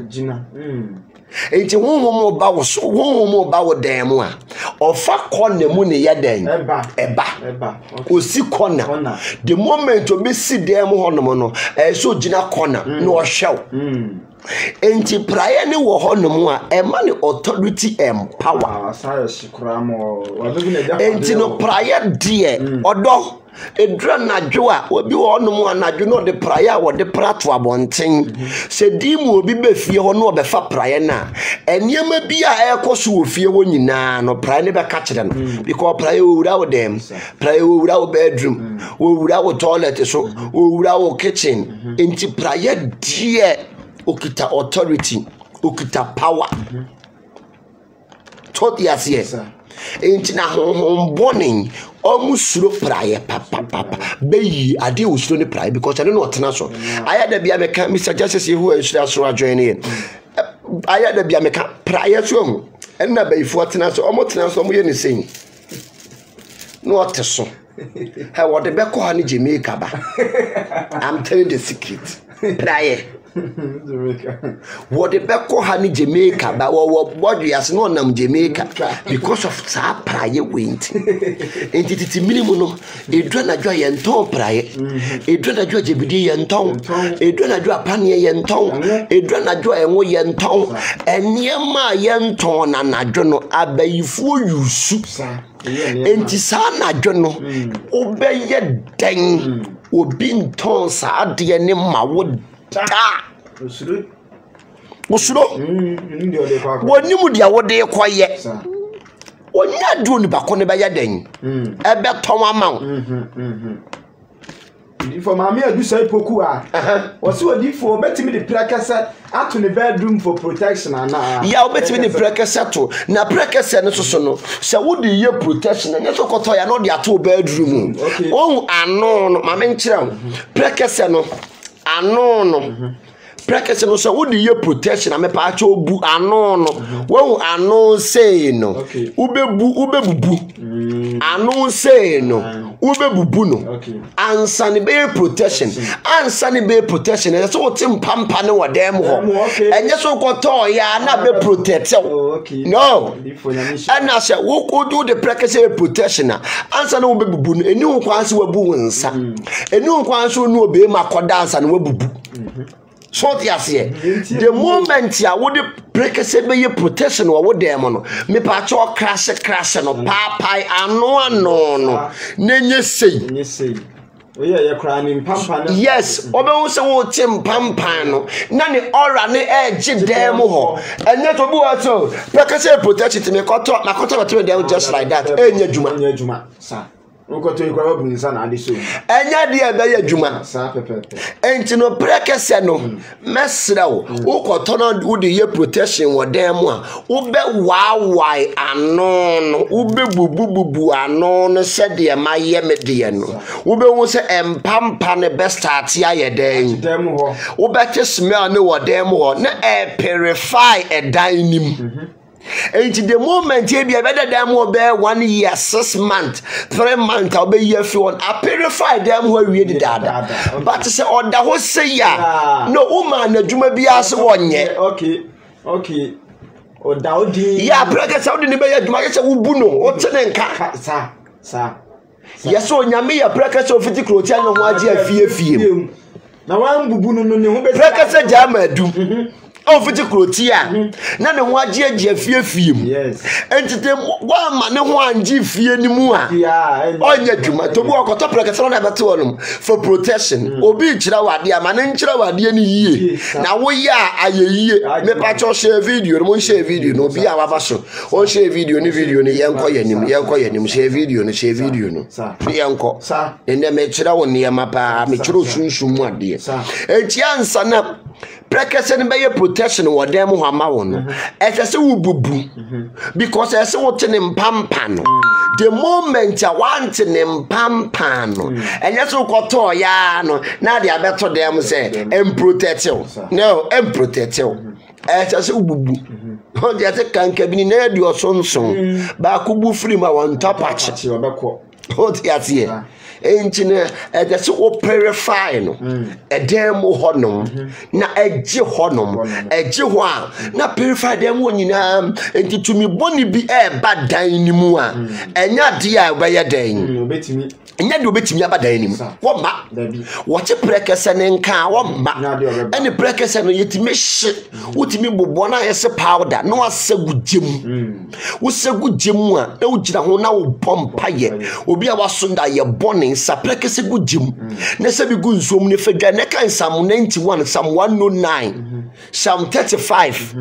enti honhom ba wo dan mu a ofa corner mu ne yeden eba osi corner the moment obi si dan mu honom no so jina corner no ohwew enti prayer ne wo honom a e ma ne authority and power enti no prayer die odo edra nadwo a obi wo no anadwo no de prayer wo de prato abonten se di mu obi be fie ho no be fa prayer na eniema bi a ekoso wo fie wo nyina no prayer ne be ka kire no because prayer wo wura wo dem prayer wo wura wo bedroom wo wura wo toilet so wo wura wo kitchen enti prayer die okita authority okita power tot yes enti na honhom bonin omusuro prayer papa beyi ade usuro ne prayer because I don't know what na so aya da bia meka Mr. Justice who ensure so join in aya da bia meka prayer so mu enna beyifo tena so omo tena so omo ye ne sen no oteso ha what the be ko ha ne Jamaica ba I'm telling the secret praye Jamaica. what the beko ha ni Jamaica but what you as no nam Jamaica because of sa praye went entity minimum no edwa na dwa ye nton praye edwa na dwa jebidi ye nton edwa na dwa panie ye nton edwa na dwa enwo ye nton eniema ye nton na nadwo no abayifuo yusu enti sa nadwo no obeye den obi nton sa ade ne mawo da Osuro woni mu dia wode koye onya du ni bako ne be yaden ebe ton ama for mama adu sai poku a o se odi for betimi de prakasa ato ne bedroom for protection ana ya o betimi de prakasa to na prakasa ne soso no se wodi ye protection ne so koto ya no de ato bedroom o ano no mama nkire prakasa no ano no prakasa no so wodi ye protection na me pa acha obu ano no wo ano say no ubebubu ano say no ubebubu no ansa ne be protection ansa ne be protection e so wotim pampa ne wodem ho enye so koto ya na be protect no ana se wo do the prakasa protection ansa ne ubebubu no eni ho kwanse wabu nsa eni ho kwanse no obe makoda ansa ne wabubu so the moment ya would prekese be ye protection wa wode mo no me pa cho crash no papai ano no nenye sei oye ye kra ni pampa no yes obe wo se wo tim pampa no na ni ora ni edge dem ho enye to bu wato prekese protection ti me koto na koto beto dem just like that enye juma sa Ukoto ikwa bunisa na ade so. Enya de ebe ya dwuma. Sa pepepe. Enti no prekese no mesra wo. Ukoto na udi ye protection wo dem a ube wawai ano no ube bubububu ano no se de ma ye me de no. Ube wo se empampa ne best start ya ye den. Dem ho. Ube te smell ne wo dem ho na purify e dan nim. And the moment you be a better damn will bear 1 year, 6 months, 3 months, I'll be here for one. I purify them where we did that. But to say, oh, that was say, yeah, no woman, the Juma be as 1 year. Okay. Oh, Dowdy. Yeah, brackets out in the bay, my ubuno, what's an enca, sir. Yes, so Yamia brackets of 50 Crotiano, what year, fear. Now I'm bubuno, no, brackets a jammer do. Oh, for the Crotia. None of what year fear film. Yes. And to them, 1 man, 1 G fear anymore. Yeah, oh, yeah, to walk on top like a son of a tournament for protection. Obi Chirawa, dear man, and Chirawa, dear ye. Now we are a year. Me patch share video, won't share video, no be our vessel. Or share video, any video, any young coy, share video, and share video, no. The uncle, sir. And then make Chirawa near my pa, me true soon, what dear. And Tian son up. Prekese be ye protection wo dem ho ama wo no ese wo bubu because ese wo te ne mpampa no the moment ya want ne mpampa no enye so koto ya no na de abeto dem say em protect you no em protect you ese wo bubu ho de ate kanka bi ni na de osonson ba ko bu free ma won tapachi obekọ ho de ate enchine ejese wo purify no edem ho no na eje ho no eje ho a na purify dem wo nyina enti tumi boni bi e ba dan ni mu a enya de a ba ye dan obetimi enya de obetimi aba dan ni mu wo ma wo che prekese ne nka wo ma eni prekese no yetimi hye wotimi bobo na yese powder no asegu gem wo segu gem a na wo gina ho na wo pompa ye obi a wasonda ye boni sa prekese gu gem na se bi gu nsom ne fadwa ne kan Psalm 91 Psalm 109 Psalm 35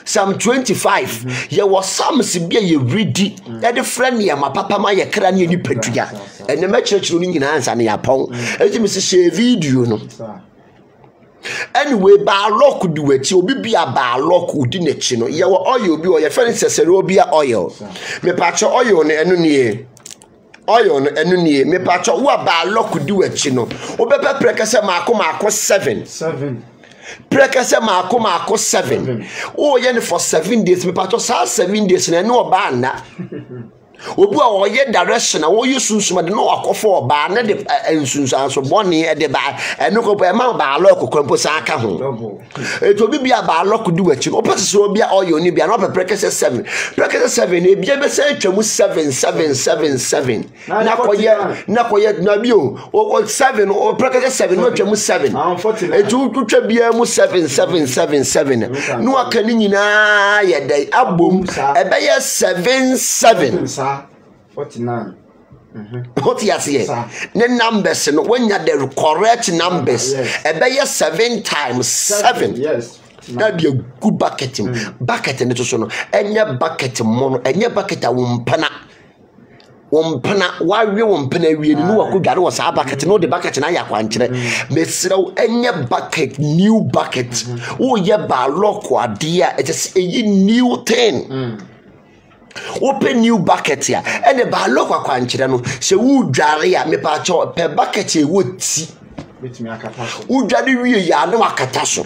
Psalm 25 ye was Psalms bia ye ready e de friend ye ma papa ma ye kra ne ni padua ene ma churchiru ni nyina ansa ne yapon eti mi se share video no anyway ba lock du wachi obi bia ba lock udi na chi no ye wo oil bi o ye friend sesere obi a oil me pa cho oil ne enu nie oil no enu nie me pa cho wo ba lock du wachi no obepe prekese maako 7 prekese maako 7 oh ye ne for 7 days me pa cho sa 7 days na no ba na obu a oye direction na wo yusunsuma de no akofo ba na de ensunsan so boni e de ba eno ko ba ma ba lock kwampo sa aka ho eto bibia ba lock du wachi no pese so bia oyo ni bia no prekese 7 e bia be se atwamu 7 na koye na bio o 7 o prekese 7 no atwamu 7 eto tutwa bia mu 7 no aka ni nyina ye dai abom e be ye 7 49. What you say? The numbers no when you the correct numbers. Ebe ye 7 times 7. Yes. That be a good bucket. Bucket and so no. Enye bucket mono. Enye bucket a wumpana. Wumpana. Why we wumpana we no wa kugare was a bucket. No the bucket na ya kwankyere. Mesrɛ enye bucket new bucket. Wo ye ba lock ade a it is a new thing. Open new bucket here and the ba lock akwankyere no se wo dware ya me pa cho pe bucket e woti Betimi akata so wo dware wie ya na wakata so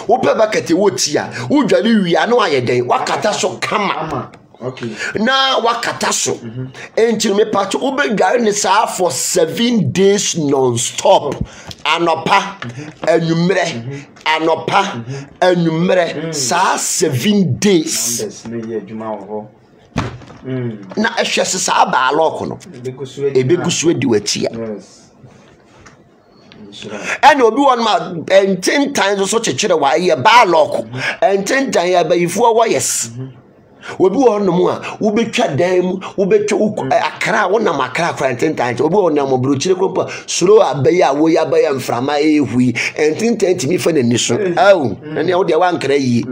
wo pe bucket e woti a wo dware wie ya na ayeden wakata so kama okay na wakata so enti me pa cho wo be dware ne saa for 7 days non stop anopa anumre anopa anumre saa 7 days numbers no ye adwuma ho na ehwese sa ba lock no ebegusu edi watia yes and obi won ma 10 times so chekere wa ye ba lock and 10 times ya ba ifu owo yes obi won no mu a wo betwa dan mu wo betwa akra wona makra kwa 10 times obi won na mo brochire kompa suro abayi a wo ya ba ya mframa ehui and 10 times mi fa na niso awu na ne wo de wa nkra yi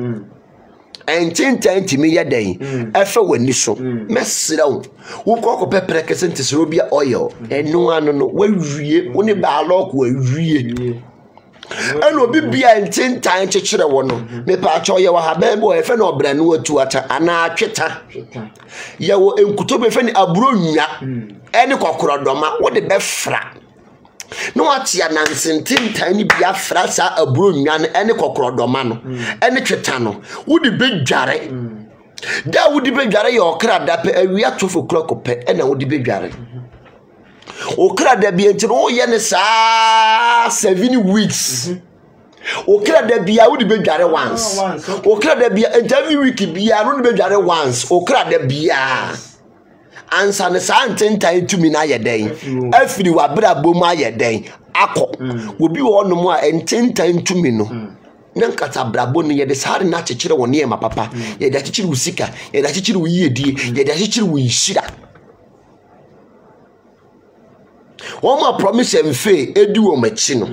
and 10 timi ya den efe wani so mesrew wo kokko pepere kesente so bia oil enu anu no wawie wo ne ba lock wawie eno bibia 10 chekere wo no me pa cho ye wa ha ba bo efe na obra no watu ata ana atweta ye wo enkuto be fe ni aburo nwa ene kokrodoma wo de be fra no atia nansentin tani bia fra sa aburo nwa no ene kokrodoma no ene tweta no wo de be dware da wo de be dware ye okra da pe awia 12 o'clock pe ene wo de be dware okra da bia ntino wo ye ne sa 7 weeks okra da bia wo de be dware once okra da bia every week bia no de be dware once okra da bia ansa ne sa ntentan tumi na yeden afiri wa bra bom ayeden akọ obi wo no mu a ntentan tumi no na nkata brabo no ye de sare na chekere wo ne ma papa ye de chekere wo sika ye de chekere wo yiedie ye de chekere wo yishira wo ma promise mfe edu wo machi no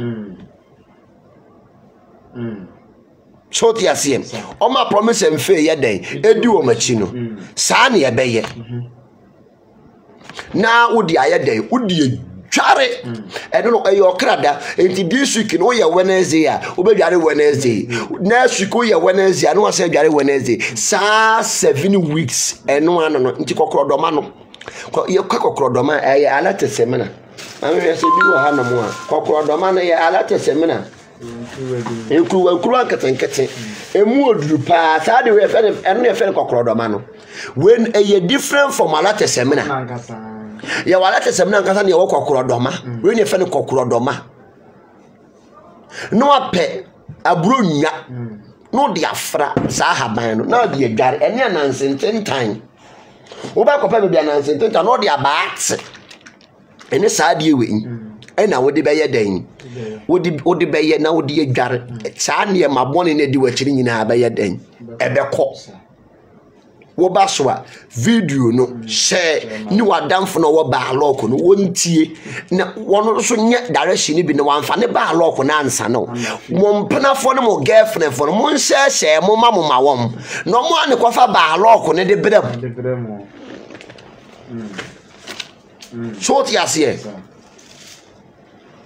so ti asem o ma promise mfe ye den edu wo machi no sa na ye beye na wodi ayede wodi tware eno no ayo krada enti this week no ye Wednesday a obedware Wednesday next week o ye Wednesday no ase dware Wednesday sa 7 weeks eno ano no enti kokrodoma no ye kokrodoma ye alate semina ame ye se bi wo ha no mo a kokrodoma no ye alate semina ekuru akatenkete emu oduru pa sa de we fe eno ye fe kokrodoma no when a different from alate semina ya walate semina nkasa ne wo kokrodoma we ne fe ne kokrodoma no ape aburo nwa no de afra sa haban no na de adware ene anansenten tan wo ba kopa me bia anansenten tan no de abaat ene sa de we ena wo de beye dan wo de beye na wo de adware sa ne mabone ne de wachiri nyina beye dan ebekọ wo ba so a video no share ni wadamfo no wo ba lock no wontie na wono so nye direction bi no wanfa ne ba lock na ansa no mo mpenafo no mo girlfriend fo no mo share mo ma wom no mo ane kofa ba lock ne de brem so ti ase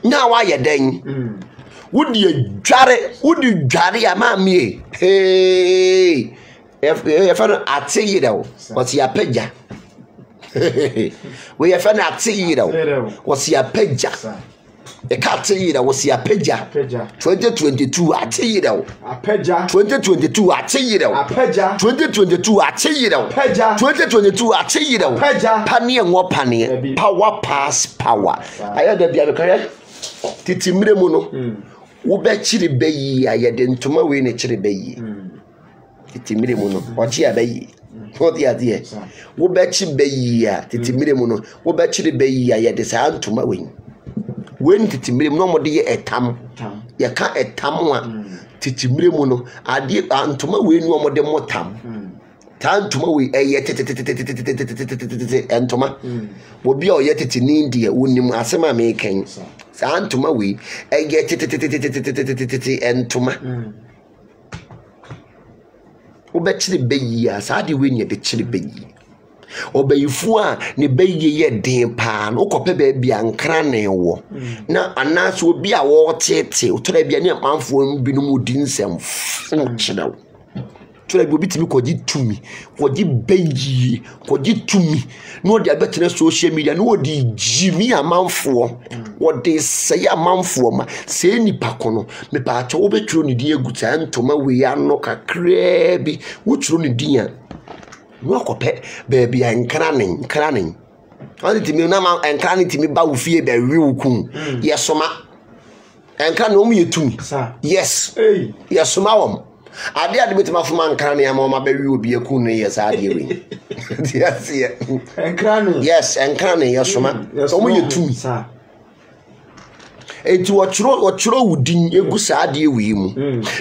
na wa ye den wodi dware ya ma mi hey we fan ate yirawo wasi apeja we fan ate yirawo wasi apeja e ka te yira wo si apagya 2022 ate yira wo apagya 2022 ate yira wo apagya 2022 ate yira wo apagya 2022 ate yira wo apagya pane ngo pane power pass power aya da bia be kare titimire mu no wo be chiri bayi ayede ntoma we ne chiri bayi titimire mu no o chi abayi what the idea wo be chi bayi a titimire mu no wo be chiri bayi ayede sa ntoma we when titimire mu no mo de ye etam ye ka etam a titimire mu no ade ntoma we nu mo de motam tantuma we eye entoma wo bia o ye titini die wonim asema me ken santuma we eye entoma wo be chiri beyi a saade we nye de chiri beyi obayifu a ne beyi ye den pa no kope ba bia nkra ne wo na anaso obi a wo tete otora bia ne manfo binum odi nsem chirawo tura bi obitimi koji tumi koji beyi koji tumi no de abetene social media no de jimi amanfo wo de sey amanfo ma sey nipa kono me pa acho wo beturo ne di eguta ntoma we ano kakra bi wo turo ne di a no akope ba bia nkranen ade timi na ma nkranen timi ba wo fie ba wi wo kun yesoma nkran no mu yetumi yes yesoma wo ade betima fuma nkran ya ma ba wi obi eku ne yes ade we yes nkran yes nkran yesoma so mu yetumi enti wachuro wudin egu saade we mu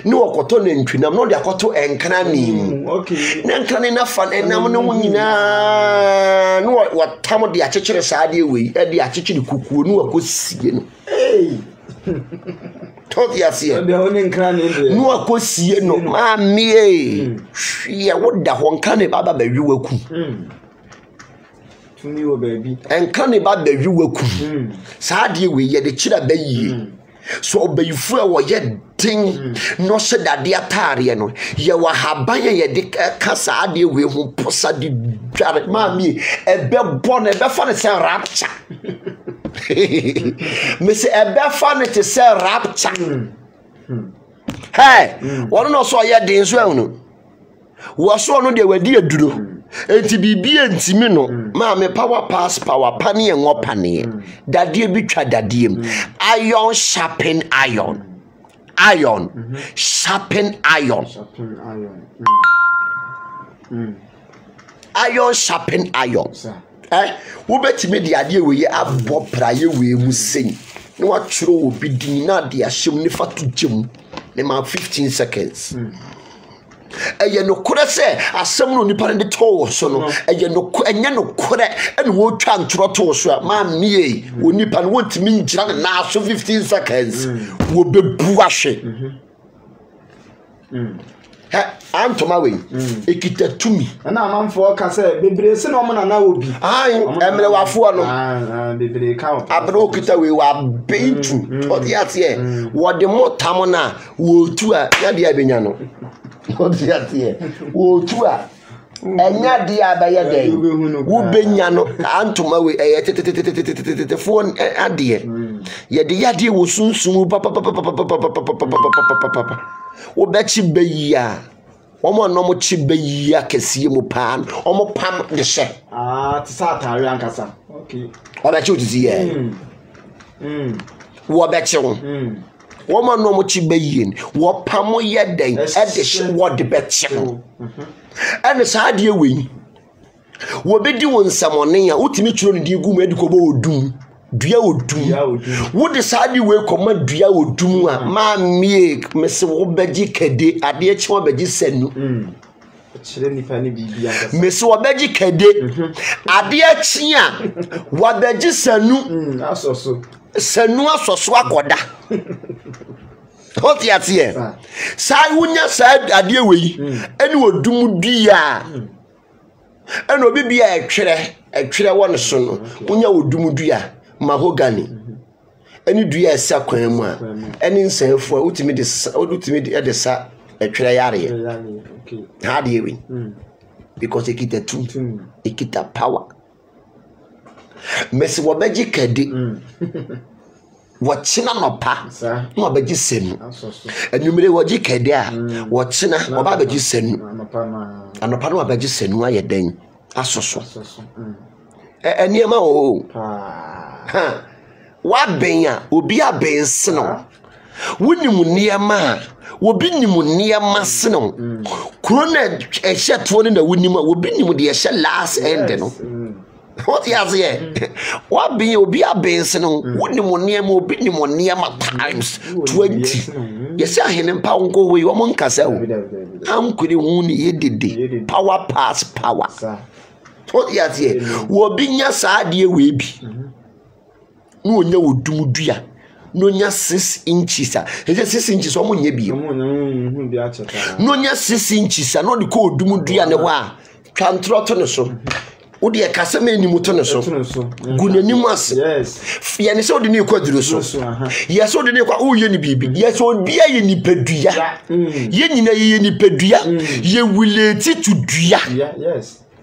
ne wakoto na ntwinam no de akoto enkrani mu okay na enkrani na fa enam no nyina no watam de akekere saade we e de akekere kukuo no wakosie no toti asie de oni enkrani de no wakosie no ma mie hwe woda ho nkane baba ba wi waku tuni wo baby enkane ba da wi waku saade we ye de kira bayi so obayifu a wo ye din no se dade atare no ye wa haban ye de ka saade we hu posa di dware ma mi ebe bo na ebe fa ne se rapture me se ebe fa ne te se rapture hey wono no so ye din so ehunu wo so no de wadi aduro enti bibie ntimi no ma me power pass power pane ngo pane dade bi twa dade iron sharpen iron sharpen iron iron sharpen iron wo betime de ade we ye abo praye we mu sen ne wa tworo obi din na de ahyem ne fatu gem ne ma 15 seconds eye no kure se asem no nipa ne to so no eye no enye no kure ene wo twa ntoro to so ma mie wo nipa no wontimi ngira na so 15 seconds wo bebu ahwe antoma we ekita tumi na amanfo ka se bebre se no mo na obi emre wafo no bebre ka abro kita we wa bentu odi ate wo de motam na wo tu a ya de abenya no odi ate wo tu a enya de abaya de wo benya no antoma we fo ade ye de ya de wo sunsun papa wo bechi beya omo no mo chi beya kesiye mu pan omo pam de she ti sa tare ankasa okay o bechi otisi ye wo bechi woman no mo chi beyin wo pam ye den e de she wo de bechi ene sa de we wo bedi won samone a utimi twiro ne di gu mu ediko bo odum dua odum wo de saadi we koma dua odum a ma mie mese wo beji kede ade echi wo beji senu chire nipa ne bibia mese wo beji kede ade echi a wo beji senu asoso senu asoso akoda hoti atie sai wunya sai ade we eni odum dua eno obi bia etwere won so no wunya odum dua mahogany eni dua esa kwan mu a eni nsanfo a utimi de sa etwere yare okay ha de we because ekita tum ekita power mesi wo beji kede wɔkyena nɔpa na wɔbɛgye senu anwumere wɔgye kɛde a wɔkyena wɔba bɛgye senu anɔpa na wɔbɛgye senu ayɛ den asoso nneɛma o wabɛn a obi abɛn seno wonim nneɛma a obi nim nneɛma seno kuro na ɛhyɛ toɔ no na wonim a obi nim de ɛhyɛ last end no what you say wabɛn obi abɛn seno wonim nneɛma obi nim nneɛma times 20 yɛsɛ ahene mpa nko wei wɔn nkasa o ankuri hu ne yɛdede power pass power what you say obi nya saa deɛ wei bi no onya odum dua no nya 6 inches a ɛsɛ 6 inches omo nya bi no nya 6 inches a no de ko odum dua ne ho a twantro to ne so wo de kasa me nimu to ne so gunanimu ase ye ne se wo de ne kwaduro so ye se wo de ne kwa wo ye ne bibi ye se obi aye ni padua ye nyina ye ni padua ye wileti to dua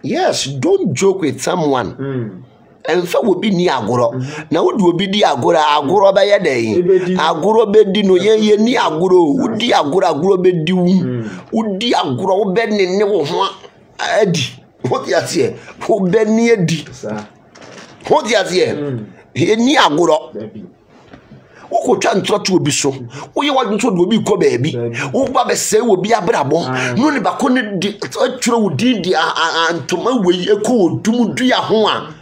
yes don't joke with someone Enfa wobi ni agoro na wodi obi di agoro ba ye den agoro be di no ye ni agoro wodi agoro be di wodi agoro wo be ne wo ho adi wodi ase wo be ni adi wodi ase ye ni agoro wo ko twa ntroto obi so wo ye wadun so do obi ko baabi wo ba be se obi abrabo no ne ba ko ne di atwere wo di antoma wei eko odum dua ho a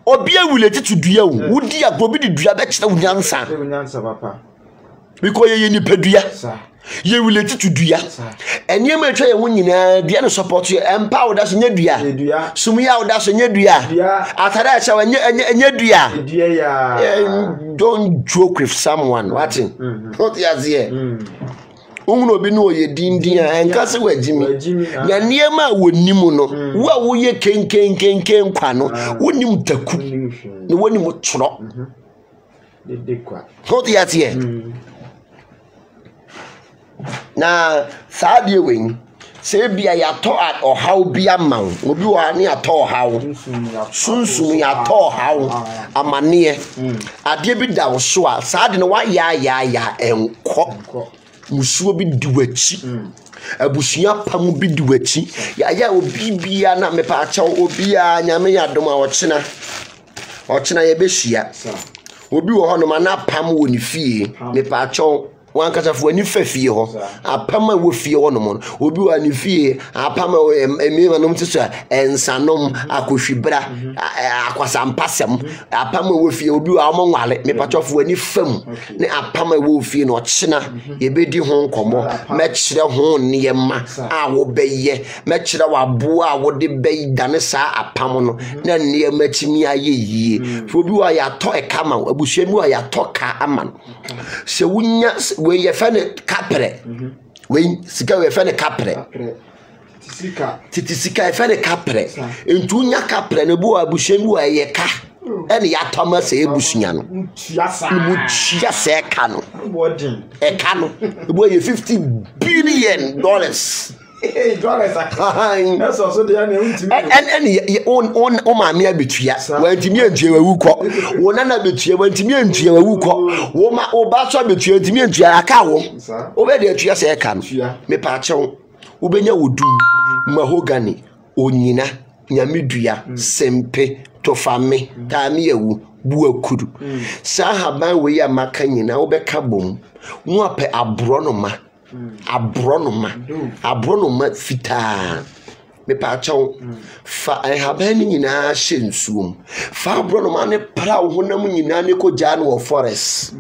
obi awuleti to dua wo wudi agbo bi di dua be kire wunyansa papa because ye ni padua ye wuleti to dua enie ma twa ye ho nyina bia no support ye empa wo da so nya dua sumu ya wo da so nya dua atara a sha nya dua ya don't joke with someone watching what you say Ungu obi no ye dindin a enka se wagimi na niema a wonimu no wo a wo ye kenken kwa no wonim taku ne wonim tro de kwa hoti atie na saadie wen se bia ya to at ohaw bia man obi wa ne ato ohaw sunsun ya to ohaw amane ade bi da wo so a saade no wa ya enko musuo bi duwachi abusua pam bi duwachi ya obi bia na mepa acha obi a nyame ya dom a ochina ye behia obi wo hono ma na pam wo ni fie mepa acha wan kasafo ani fafie ho apam a wo fie ho no mo obi wa ni fie apam emi manom tiso ensanom akohwibra akwasampasem apam a wo fie obi wa mo nwale me patofo ani fam ne apam a wo fie no china ye bedi ho nkomo me kire ho niyema a wo beye me kire wabo a wo de bey dane sa apam no na niyema timi aye yie obi wa ya to ekama abusuami wa ya to ka aman se wunya we ye fene kapre we sika we fene kapre titisika ye fene kapre entu nya kapre ne bo abushemi wa ye ka ene ya toma se ebusunya no mu chia se ka no e ka no bo ye $50 billion dollars that's also the and on ma me abetua wantimi antua wawuko wona na betua wantimi antua wawuko wo ma oba so betua wantimi antua aka wo obede atua se ka no me pa chew ubenya wodum mahogany onyina nyamedua sempe tofame tami ewu buakuru sa haban we ya maka nyina wo beka bom wo ape abronoma abronoma fita me pa chaw fa haban nyina hyensuom fa abronoma ne pra wo honam nyina ne ko gya no forest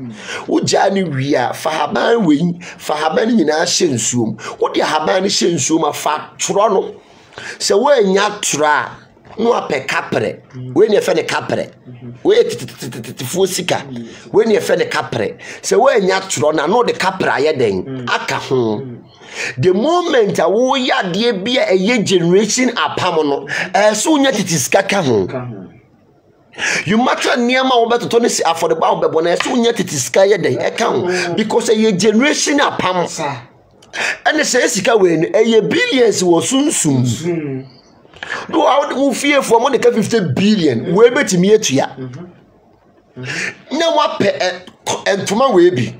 wo gya ne wia fa haban we fa haban nyina hyensuom wo de haban ne hyensuom afa tro no se wo anya tra no ape kapre we ne fe ne kapre we titifo sika we ne fe ne kapre se we anya tro na no de kapre ayeden aka ho the moment a wo ya de bia eye generation apam no so nya titiska ka ho you matter niama wo betoto ne si affordable wo bebo na so nya titiska yeden e ka ho because eye generation apam ene se sika we no eye billions wo sunsum do how the fear for money 50 billion we betimi atua na wape entuma we bi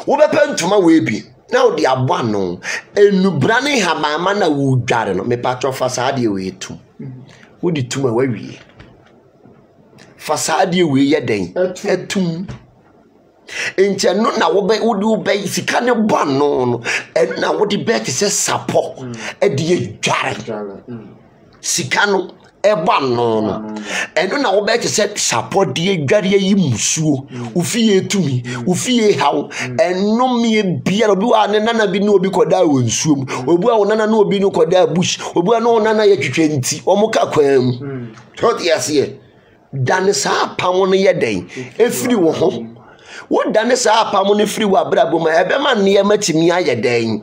wo be pe entuma we bi na wo de aboa no enubra ne hamama na wo dware no me patro fasade we etum wo di tuma wa wie fasade we ye den etum enche no na wo be sika ne bo no na wo de be te se sapo e de dware sika no eba no eno na wo be te se sapo de dware yi musuo ufie etumi ufie hawo eno me bia obi wa ne nana bi na obi koda wo nsuo mu obi wa nana na obi no koda bush obi wa no nana ye twetwe nti omuka kwam tot yase dan sa pam no ye den efiri wo ho wo dan sa pam no firi wa brabo ma ebe ma ne matimi aye den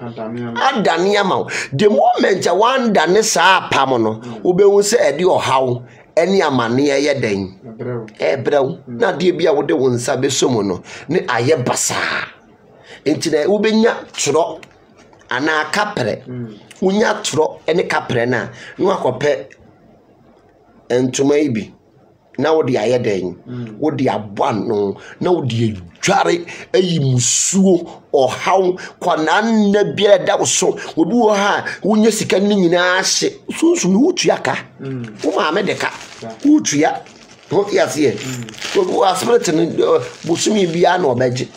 adane ama the moment one dan sa pam no obehu se ede ohaw eni amane ye den ebrew na de bia wo de wonsa besomo no ne aye basa enti na wo benya tro ana kapre unya tro ene kapre na no akope entuma ibi na wo de aye den wo de aboa no na wo de dware ayi musuo ohaw kwana na bia da so obi wo ha wonya sika ni nyina hye sunsun wutua ka wo ma me de ka wutua ho yase wo aspirate no busumi bia na obeje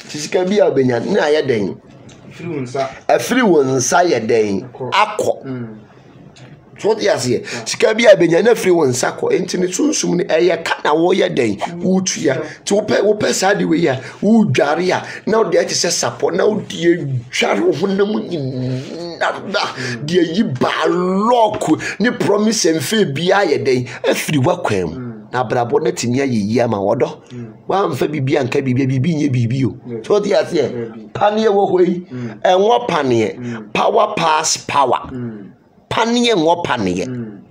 sika bia obenya na aye den afiri wonsa ye den akọ so yase sika bia benya na afiri wonsa akọ enti ne sunsum ne eye ka na wo ye den wutua ti wo pe sade we ya wo dware ya na wo de ati se sapo na wo de dware wo honam nyinada de yi ba lock ni promise enfe bia ye den afiri wakwam na brabo na timia ye ama wodo wa mfa bibia nka bibia bibi nye bibio so yase panie wo hoi enwo panie power pass power panie ngo panie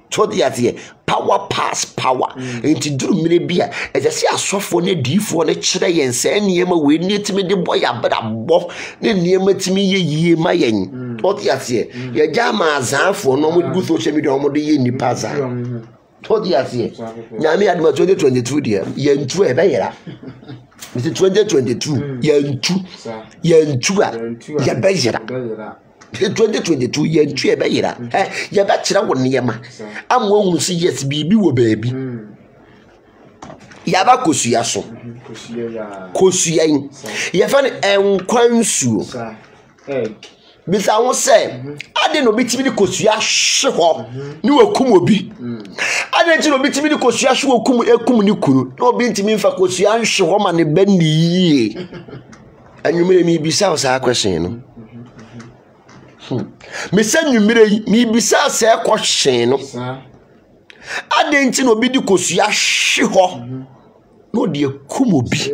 so yase power pass power enti duru mire bia ejase asofo ne difo ne kire yen se niema we ni timi de boy abrabo ne niema timi ye yie ma yen so yase ye jama azafo no mo gu social media mo de ye nipa za so yase nyame aduma 2022 dia ye ntu e be yera miti 2022 ye ntu a ye be yera 2022 ye ntu e be yera ye be kire wo niema amwo hu si yes bibi wo baabi ya ba kosuya so kosuya yin ye fa ne enkwansuo bisa wo se ade no bitimi ni kosuya hye ho ni wakum obi ade nti no bitimi ni kosuya hye ekum ni kunu no bi ntimi mfa kosuya hye ho ma ne ba ni anwumere mi bisa wo sa question no me se nwumere mi bisa se question no ade nti no bi di kosuya hye ho no de kum obi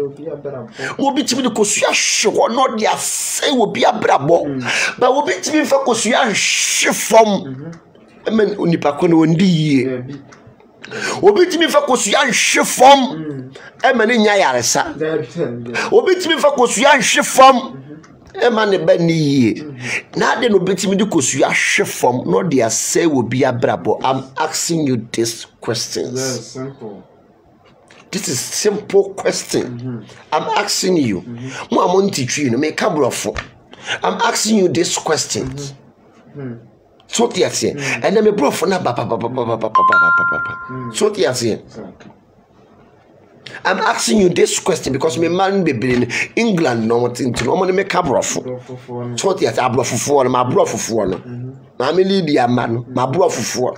obi timi de kosuya hye no de asai obi abrabo ba obi timi fa kosuya hye fom men onipa ko no ndi yie obi timi fa kosuya hye fom men nya yaresa obi timi fa kosuya hye fom man ne ba ni yie na de no obi timi de kosuya hye fom no de asai obi abrabo. I'm asking you these questions. Very simple. This is simple question. I'm asking you. I'm asking you this question. So what you say? And then me bro for na so what you say? I'm asking you this question because my man be in England no what into no money make cabrofo. So what you say? Abrofo my brofo no. Na me Lydia man, my brofo.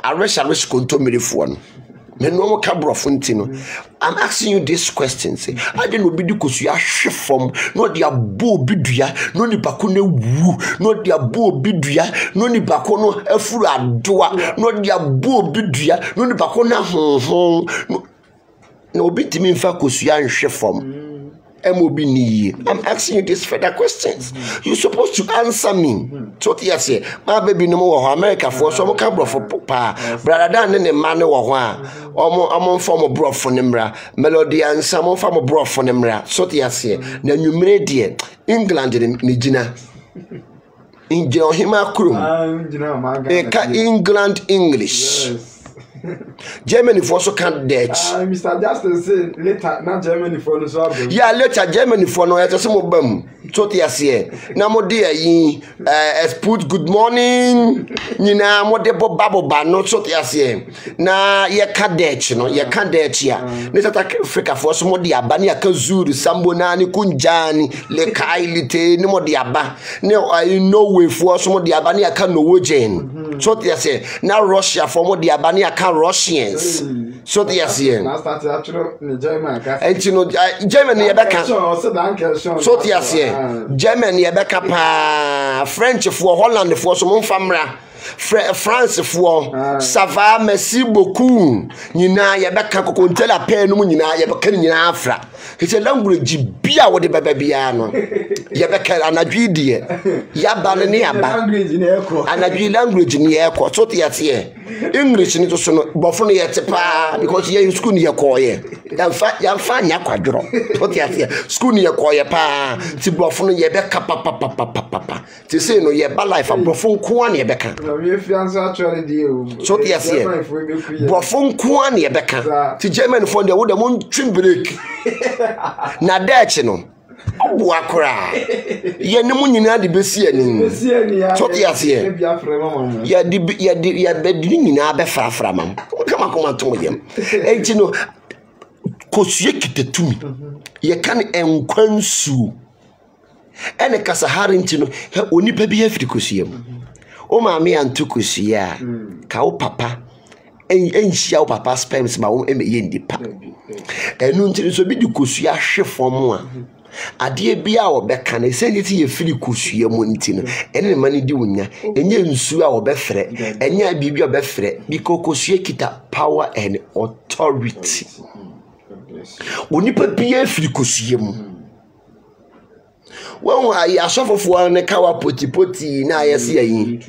I wish konto me fo no. No I'm asking you this question. Say, I didn't be because you are from not the abo bidia, no ni bakone wu, not the abo bidia, no ni bakono efura doa, not the abo bidia, no ni bakona no bit me fa because you are from. MOB ni. I'm asking you these further questions. You're supposed to answer me. So you say, my baby no more America for some cabro for papa. Brother Dan and the man or I'm from a bro for Nimra, Melody and some from a bro for Nimra. So you say, then you made dear England in Nijina. In Johima Krum. England English. Germany for so can dech Mr. Justice say later na Germany for no so abem ya later Germany for no yete mo bam so te ase na mo de yi put good morning nyina mo de boba no so te ase na ye ka dech no ye ka dech ya ne South Africa for so mo de aba ne aka zuru sambo na ne kunjani le kailite ne mo de aba ne I know we for so mo de aba ne aka Norwegian so te ase na Russia for mo de aba ne aka Russians so te ase na start actually ni German ka no Germany ye beka so te ase Germany ye beka pa French for Holland for so mo famra France for Sava merci beaucoup nyina ye beka kokontela pe no nyina ye beka nyina afra it's a language bia wo de baba bia no ye beka anadwi die ya ba ne ya ba anadwi language ni ye ko so te ase English ni to so no bofo no ye tepa because ye school ni ye ko ye ya fa nya kwadro so te ase school ni ye ko ye pa ti bofo no ye beka papa ti say no ye ba life bofo nko an ye beka so te ase bofo nko an ye beka ti German for the wo de mon twin break na dech no obu akora ye ne mu nyina de besi ani so te ase ya be nyina be frafra mam kama koma to yem enti no kosue kitetumi ye kan enkwansu ene kasahari enti no onipa bi afiri kosue mu o ma me antu kosue a ka o papa enhia o papa sperms ma wo eme ye ndipa enu ntiri so bi di kosue ahwe fom a ade bia obeka na seniti ye firi kosue mu nti no ene mani di wonya enye nsu a obefre enya bibia obefre biko kosue kita power and authority onipa bia firi kosue mu won ayi asofofo ne kawa potipoti na ayese ayi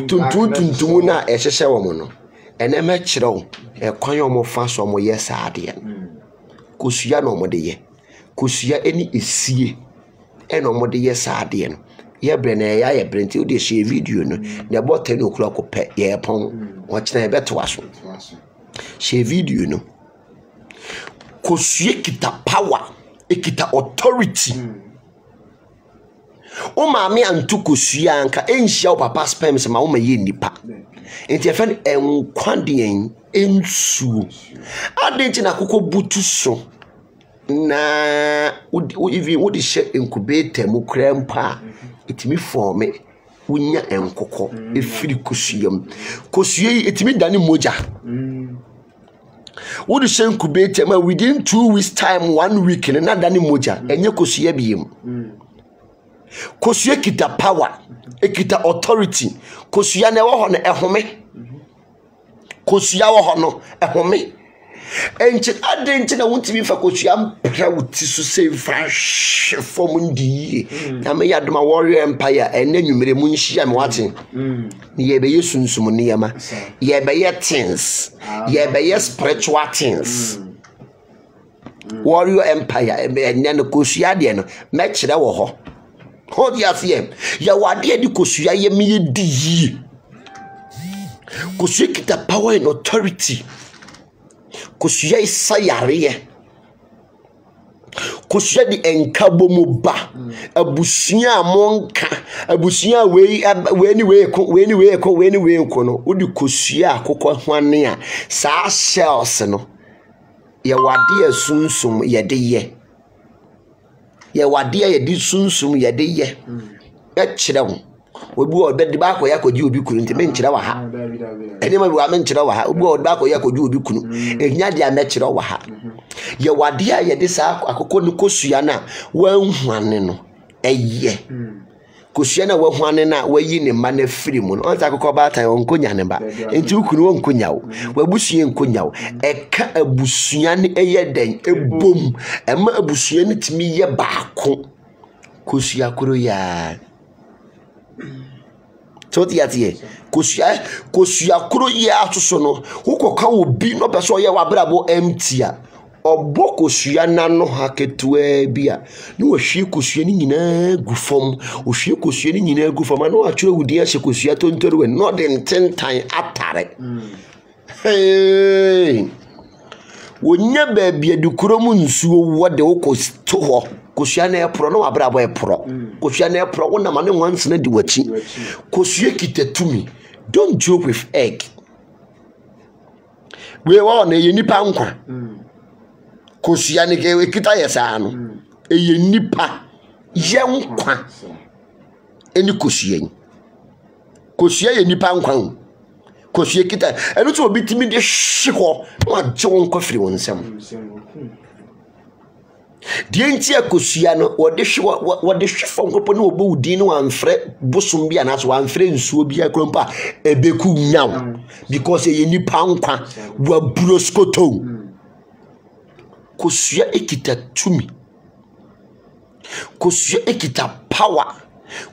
tuntum na ehhehye wo mu no ene me kirew ekwan omo fa so mo yes ade kosua no mo de ye kosua eni esie eno mo de yes ade no ye bre na ye brenti o de share video no na about 10 o'clock pe ye pon wo kina e beto aso share video no kosua kita power ekita authority o maame antu kosua anka enhia o papa sperms ma o ma ye nipa enti efen enkwandien ensu adenti na kokko butu so na udi she incubator mu krempa itimi forme unya enkokko efiri kosua itimi dani moja udi she incubator ma within 2 weeks time 1 week na dani moja enye kosua biem kosua kita power ekita authority kosua na wo ho na ehome kosua wo ho no ehome enche adenche na wuntimi fa kosua mpra wuti so se fresh form ndi na me yadoma warrior empire enanwumere mu nhia me wate ye be yesunsum ne yama ye be ye things ye be ye spiritual things warrior empire enna kosua de no me kire wo ho hold ya fie ya wade di kosua ye me di yi kosua kita power and authority kosua isayare kosua di enkabo mu ba abusua amonka abusua we ni ko no odi kosua akokọ hwane a saa shells no ye wade asunsum ye de ye wade ye di sunsum ye de ye e kire wo obi obedi ba ko yakoji obi kunu nti men kire wa ha eni ma bi wa men kire wa ha obi obedi ba ko yakoji obi kunu ehnya dia me kire wa ha ye wade a ye de sa akokọ ni kosua na wanhuane no eye kosua na wanhuane na wayi ne ma na firi mu no onta akokọ ba tan onkonya ne ba enti ukunu onkonya wo wabusua onkonya wo eka abusua ne eye den ebom ema abusua ne timi ye baako kosua koro ya toti atie kosua koro ya atoso no hukoka obi no beso ye wabrabo empty a obo kosua na no haketua bia no ohwie kosua ni nyina gufom ohwie kosua ni nyina gufom na o atwere wudi a hye kosua tontoru no de ntentan atare Hey. Wonya baby adukuro mu nsuo wo de wo to ho kosua na epro na wabra abo epro kosua na epro wo na mane wanse na di wachi kosua kitatumi. Don't joke with egg. We wa na ye nipa nkwa kosua ne ke kita yesa no ye nipa ye nkwa eni kosua ye nipa nkwa kosua kita eno to obi timi de hye ho na je won kwafiri won nsam die nti akosua no wode hwe fam kopo na obo udin no amfre bosum bia na so amfre nsuo bia krompa ebeku nyaw because ye nipa nkwa wa broskoto kosua ekita tumi kosua ekita power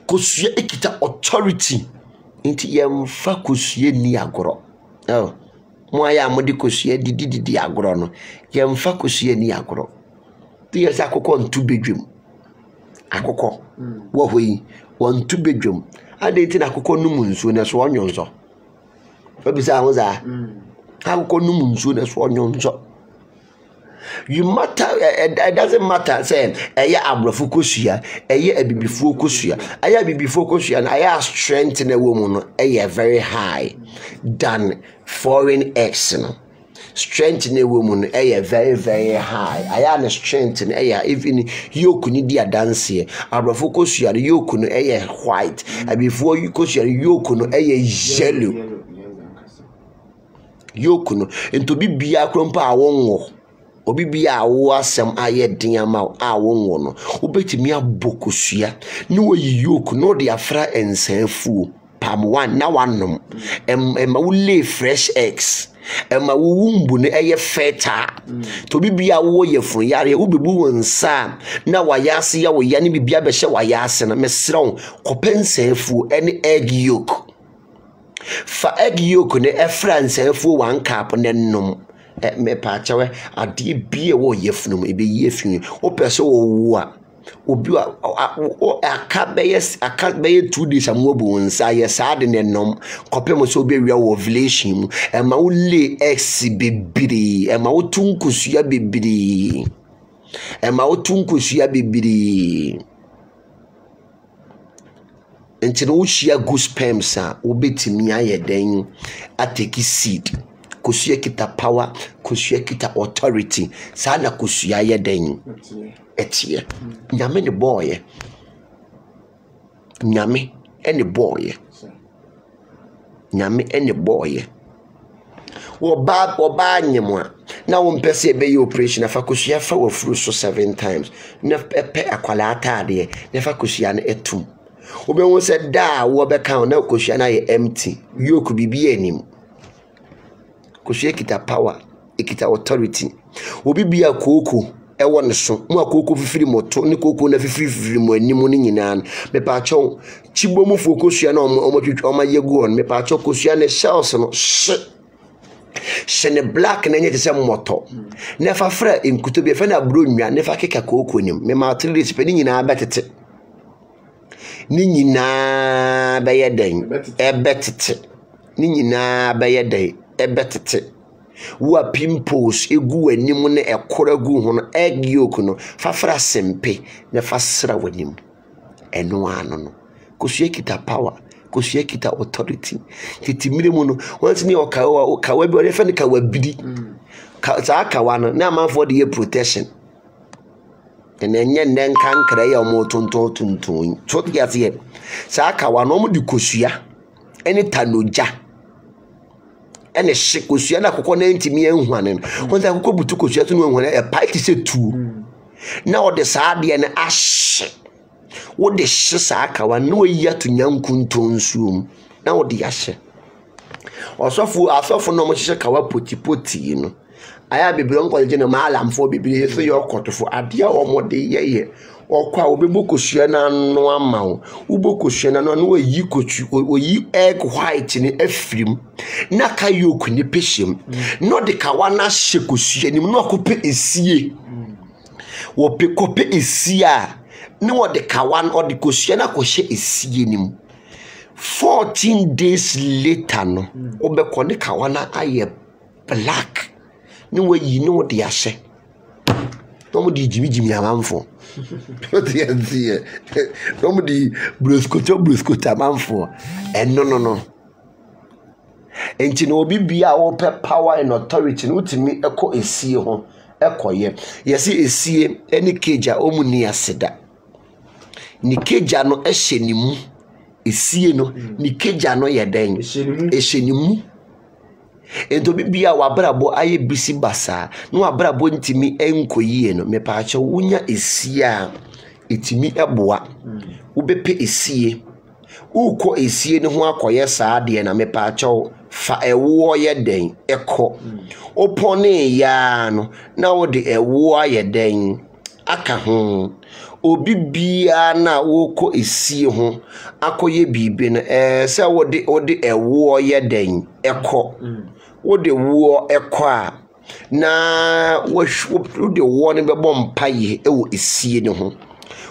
kosua ekita authority nti yemfa kosua ni agoro mo aya amodi kosua didi agoro no yemfa kosua ni agoro ti yesa akoko ntu bedwem akoko wo hoyi wontu bedwem ade nti na akoko numu nsuo na so onyonzo obisa ahoza akoko numu nsuo na so onyonzo. You matter, it doesn't matter saying aya abrofo kosua aya abibifo kosua aya abibifo kosua na aya strength na woman no aya very high than foreign ex no strength na woman no aya very high aya na strength na aya even yoku ni dia dance abrofo kosua yoku no aya white abifo kosua yoku no aya yellow yoku no ento bibia krompa awonwo obi bia wo asem aye den ama awo no obetimi abokosua ne wo yiyoku no de afra ensanfu pam one na wanom ema wo lay fresh eggs ema wo wumbu ne eye feta to bibia wo yefun yare wo bebu wonsa na wayase ya wo ya ne bibia be hye wayase na mesrew kopensanfu ene egg yolk fa egg yolk ne efra ensanfu 1 cup ne nom me pa chawe ade bie wo yefnum ebe yefin wo pese wo wo a obi akabeye 2 days amobu nsa ye saade ne nom kopem so obi wia ovulation mu ema wo le ex bibiri ema wo tunkosua bibiri enti no hia go sperms a obetimi ayeden ateki seed kosua kita power kosua kita authority sana kosua yeden etie nyame ne boy nyame ene boy wo ba nyemwa na wo mpese be your operation afa kosua fa wo furu so 7 times na pe akwala atade na fa kosua na etum obe won se da wo be kan na kosua na ye empty yoku bibi anim kosua kita power ekita authority obi bia koko ewo ne so mu akoko fifiri moto ne koko na fifiri mo anim ne nyina me pa acho chibomu fo kosua na omotwetwa omayegu on me pa acho kosua ne shells no shene black na nyete se moto ne fa fra enkuto bi fa na bro nwa ne fa keka koko nim me ma atleast pe ni nyina betete ni nyina ba yeden ebetete ni nyina ba yeden ebetete wa pimples egu anim ne ekora gu ho no egg yolk no fafra sempe ne fasra wanim eno ano no kosua kita power kosua kita authority titimire mu no once ni okawa bi o refa ne kawa bidi za akawa no na amanfo de protection enenye ndenkan kra ya mo tonton chot yase za akawa no mo di kosua ene tanoja ene kosua na kokko na ntimi enhuane no wonza kokko butu kosua to no enhuane e pipe se tu na ode saade ne ahye wode hye saakawa na oyi atunyankuntonsuum na ode ahye asofo no mo hye kawa potipoti no aya bibiro nkolje no maalamfo bibire so yo kotofo ade a omode yeye okwa obebokosua na no amawo ubokosua na no oyi kochu oyi egg white ni afrim na ka yoku ni pehiem no de kawa na hye kosua ni no akope esie wo pe kope esie a ne wo de kawa no de kosua na ko hye esie ni 14 days later no obekọ ne kawa na aye black ne wayi ne wode ahye no mo di jimi amanfo what you see no mo di bruskota amanfo no enti no obi bia wo pe power and authority no timi ekọ esie ho ekoye yesi esie eni keja omuni aseda ni keja no ehyenimu esie no ni keja no yeden ehyenimu ento bibia wabrabo aye bisi basa no wabrabo ntimi enkoyie no mepaache wunya esie a etimi eboa ubepe esie uko esie ne ho akoye saa de na mepaache fa ewo yeden eko opone ya no na wo de ewo ayeden aka ho obi bia na wo ko esie ho akoye bibi no se wo de ewo yeden eko wo de wo eko a na wo de wo ne bebo mpaye ewo esie ne ho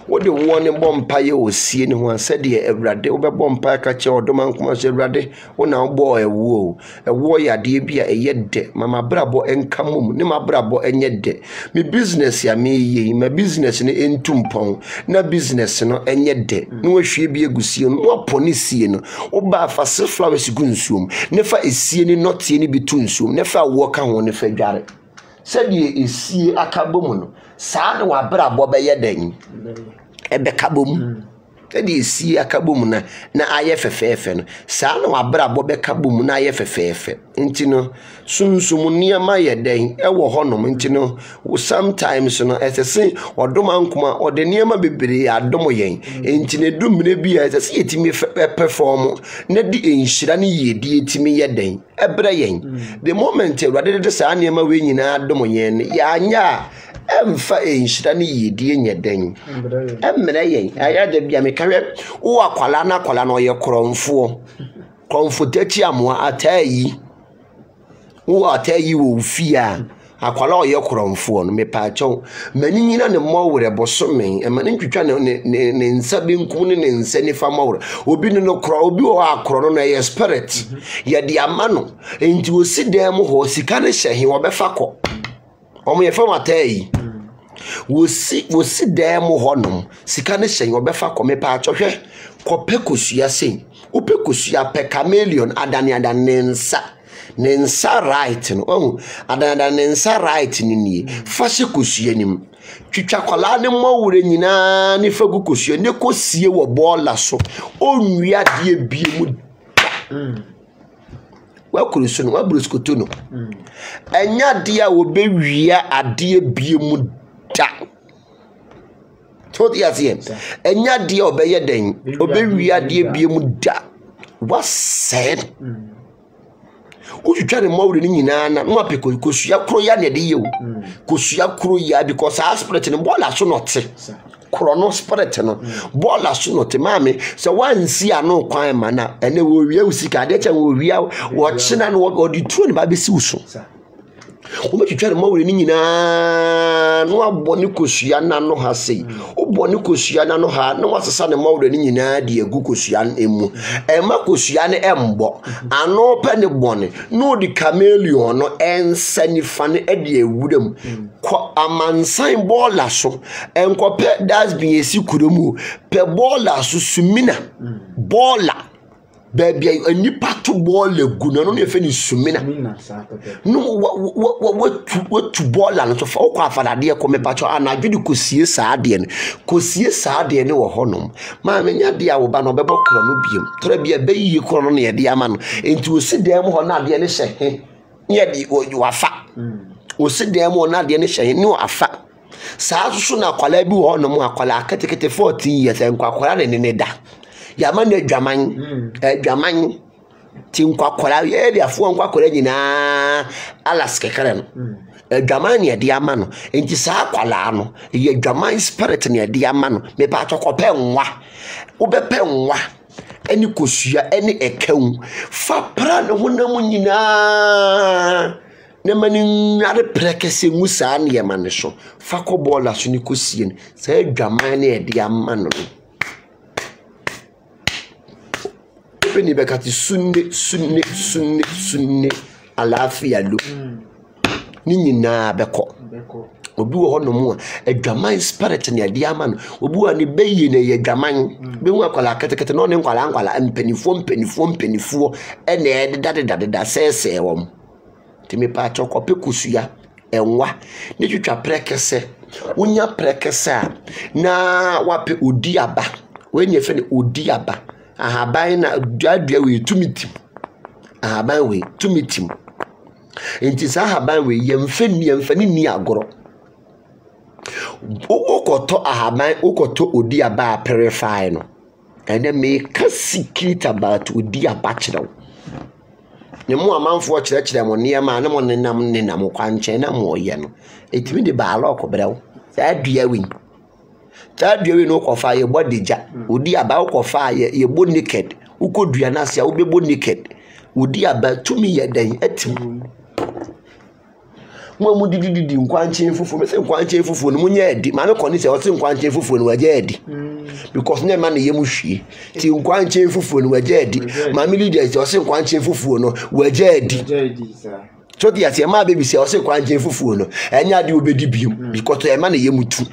wo de wo ne bompaye o sie ne ho ase de Ewrade wo bebo mpaye ka che odoma nkoma se Ewrade wo na wo ewo ya de bia eyede mama brabo enkamum ne ma brabo enyede me business ya me yi ma business ne entumpon na business no enyede ne wo hwie bia gusie no wo poni sie no wo ba fa se flowers gunsuom ne fa esie ne notie ne bitunsuom ne fa wo ka ho ne fa dware se de esie akabom no saa ne wa brabo be yeden ebe kabom edi esie akabom na aye fefefe no saa ne wa brabo be kabom na aye fefefe nti no sunsum niema yeden ewo honom nti no sometimes no esese odoma nkoma ode niema bebere adom yen nti ne dumre bia esese yetimi perform na di enhira ne yedi yetimi yeden ebre yen the moment Ewrade de saa niema we nyina adom yen ya anya emfa enhira ne yedi enyeden emre yen aya de bia mekawe wo akwala na no ye kromfo tachi amoa atayi wo atayi wo fia akwala oye kromfo no mepaacho mani nyina ne mowre bosome emani ntwitwa ne nsa benkum ne nsa nifa mowre obi no kro obi wo akro no ye spirit ye de amano enti osidem ho sika ne hye wo befa ko omo ye fam atayi wosi dem honom sika ne hye wo befa ko mepaacho hwe kope kosua sen ope kosua pe chameleon adane nensa right no adana nensa right ni fashe kosua nim twitwa kwala ne mawure nyina ne fagu kosua ne kosie wo bola so onwia de bie mu wa kurusu no wa bruskoto no enya de a wo bewia ade bie mu da tot yasie enya de obeye den obewia de bie mu da what said utwitwa ne mawure ni nyina na no apeko kosua kro ya ne de yewu kosua kro ya because aspirate ne bola so not krono spirit no bola so not mame so wansi ano kwan ma na ene wo wia usika de cha wo wia wo china no wo di tru ne ba besi uso o me twitwa ne mawure ni nyina no aboni kosua na no ha sei o boni kosua na no ha na wasesa ne mawure ni nyina de agu kosua emu ema kosua ne embo ano pe ne boni no di chameleon no ensanifa ne de ewudem ko amansan bola so enkope das bi esikuromu pe bola so sumina bola baby anipa to bola gu no ne fe ni sumina no what to bola no so fa kwa afadade ko me pacho anadwedi kosie saade ne kosie saade ne wo honom ma menya de a wo ba no bebo kro no biem tora bia bayi kro no ne de ama no enti osidem ho na de ne hye ne de wafa osidem ho na de ne hye ne wafa saa so na kwala bi wo honom akwala akatekete 14 years enkwakora ne da yama ne dwaman tinkwakora ye de afo nkwakora nyina alaske kare no dwaman ne de ama no enti saa kwala no ye dwaman spirit ne de ama no me pa tokope nwa wo bepe nwa eni kosua eni ekewu fa pra ne honam nyina ne mani nyare prekese musa ne yema ne so fa ko bola so ni kosie ne saa dwaman ne de ama no ni bekati sunne alafia lo ni nyina beko obi wo hono mu adwaman spirit ne ade ama no obi wa ne bayi ne ye dwaman be hu akwala ketekete no ne nkwala mpenifuo ene ededadeda sese wom timi pa chokope kusua enwa ne twitwa prekese wonya prekese na wape odi aba wenye fe ne odi aba ahaban na duadua we tumitim ahaban we tumitim enti sa ahaban we yemfani ni agoro ukoto ahaban ukoto odi aba purify no ene me ka secret about odi aba kire ne mu amanfo kire mo niam na mo nenam kwanche na mo ye no etimi de ba ala okobrew sa adua wi no kofa ye bodija odi aba ukofa ye bo naked ukodua na sia ubebo naked odi aba tumi ye den atim mu dididi nkwanche fufu me se nkwanche fufu no munye edi ma me koni se o se nkwanche fufu no waje edi because ne ma ne yemu hwie ti nkwanche fufu no waje edi ma me leader se o se nkwanche fufu no waje edi so dia se ma baby se o se nkwanche fufu no enya de obedi biom because e ma ne yemu tu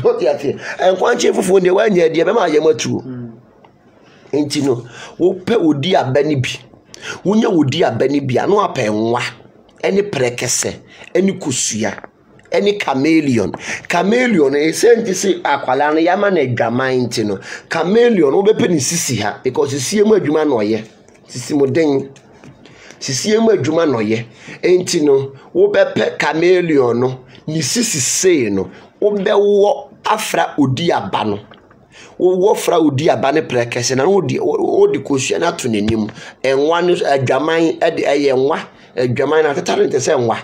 so dia se nkwanche fufu no wanya edi e ma yemu tu enti no wo pe odi abani bi wonya odi abani bi anu apenwa any prekese any kusua any chameleon esenti si akwala no yama na adwaman ti no chameleon wo bepe ni sisi ha because sisi mu adwuma no ye sisi moden sisi mu adwuma no ye enti no wo bepe chameleon no ni sisi sei no wo bewo afra odi aba no wo fra odi aba ne prekese na wo di kusua na to nanim enwa no adwaman eye enwa adwaman na tetare nte se nwa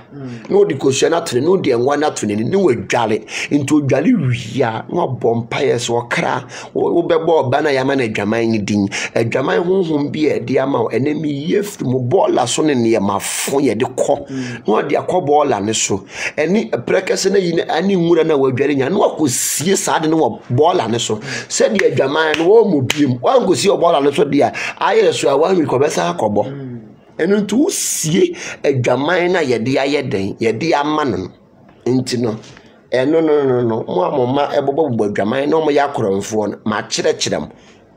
no di kusua na to no di enwa na to nanim ni wadwale into odwale wia no bompa yes wo kra wo bebo oba na yama na adwaman ni din adwaman honhom bi e de ama enemi yef mo bola so ne ne mafo ye de ko no di akobola ne so eni prekese na yi ani nwura na wadwale nya no akosie saade no wo bola ne so se di adwaman no wo mo biem wan gosi obola ne so dia aye so awan mi ko besa akobo enu tu sie adwaman na ye de ayeden ye de amanon enti no eno no mo amoma ebobo adwaman no mo yakoromfo no ma kire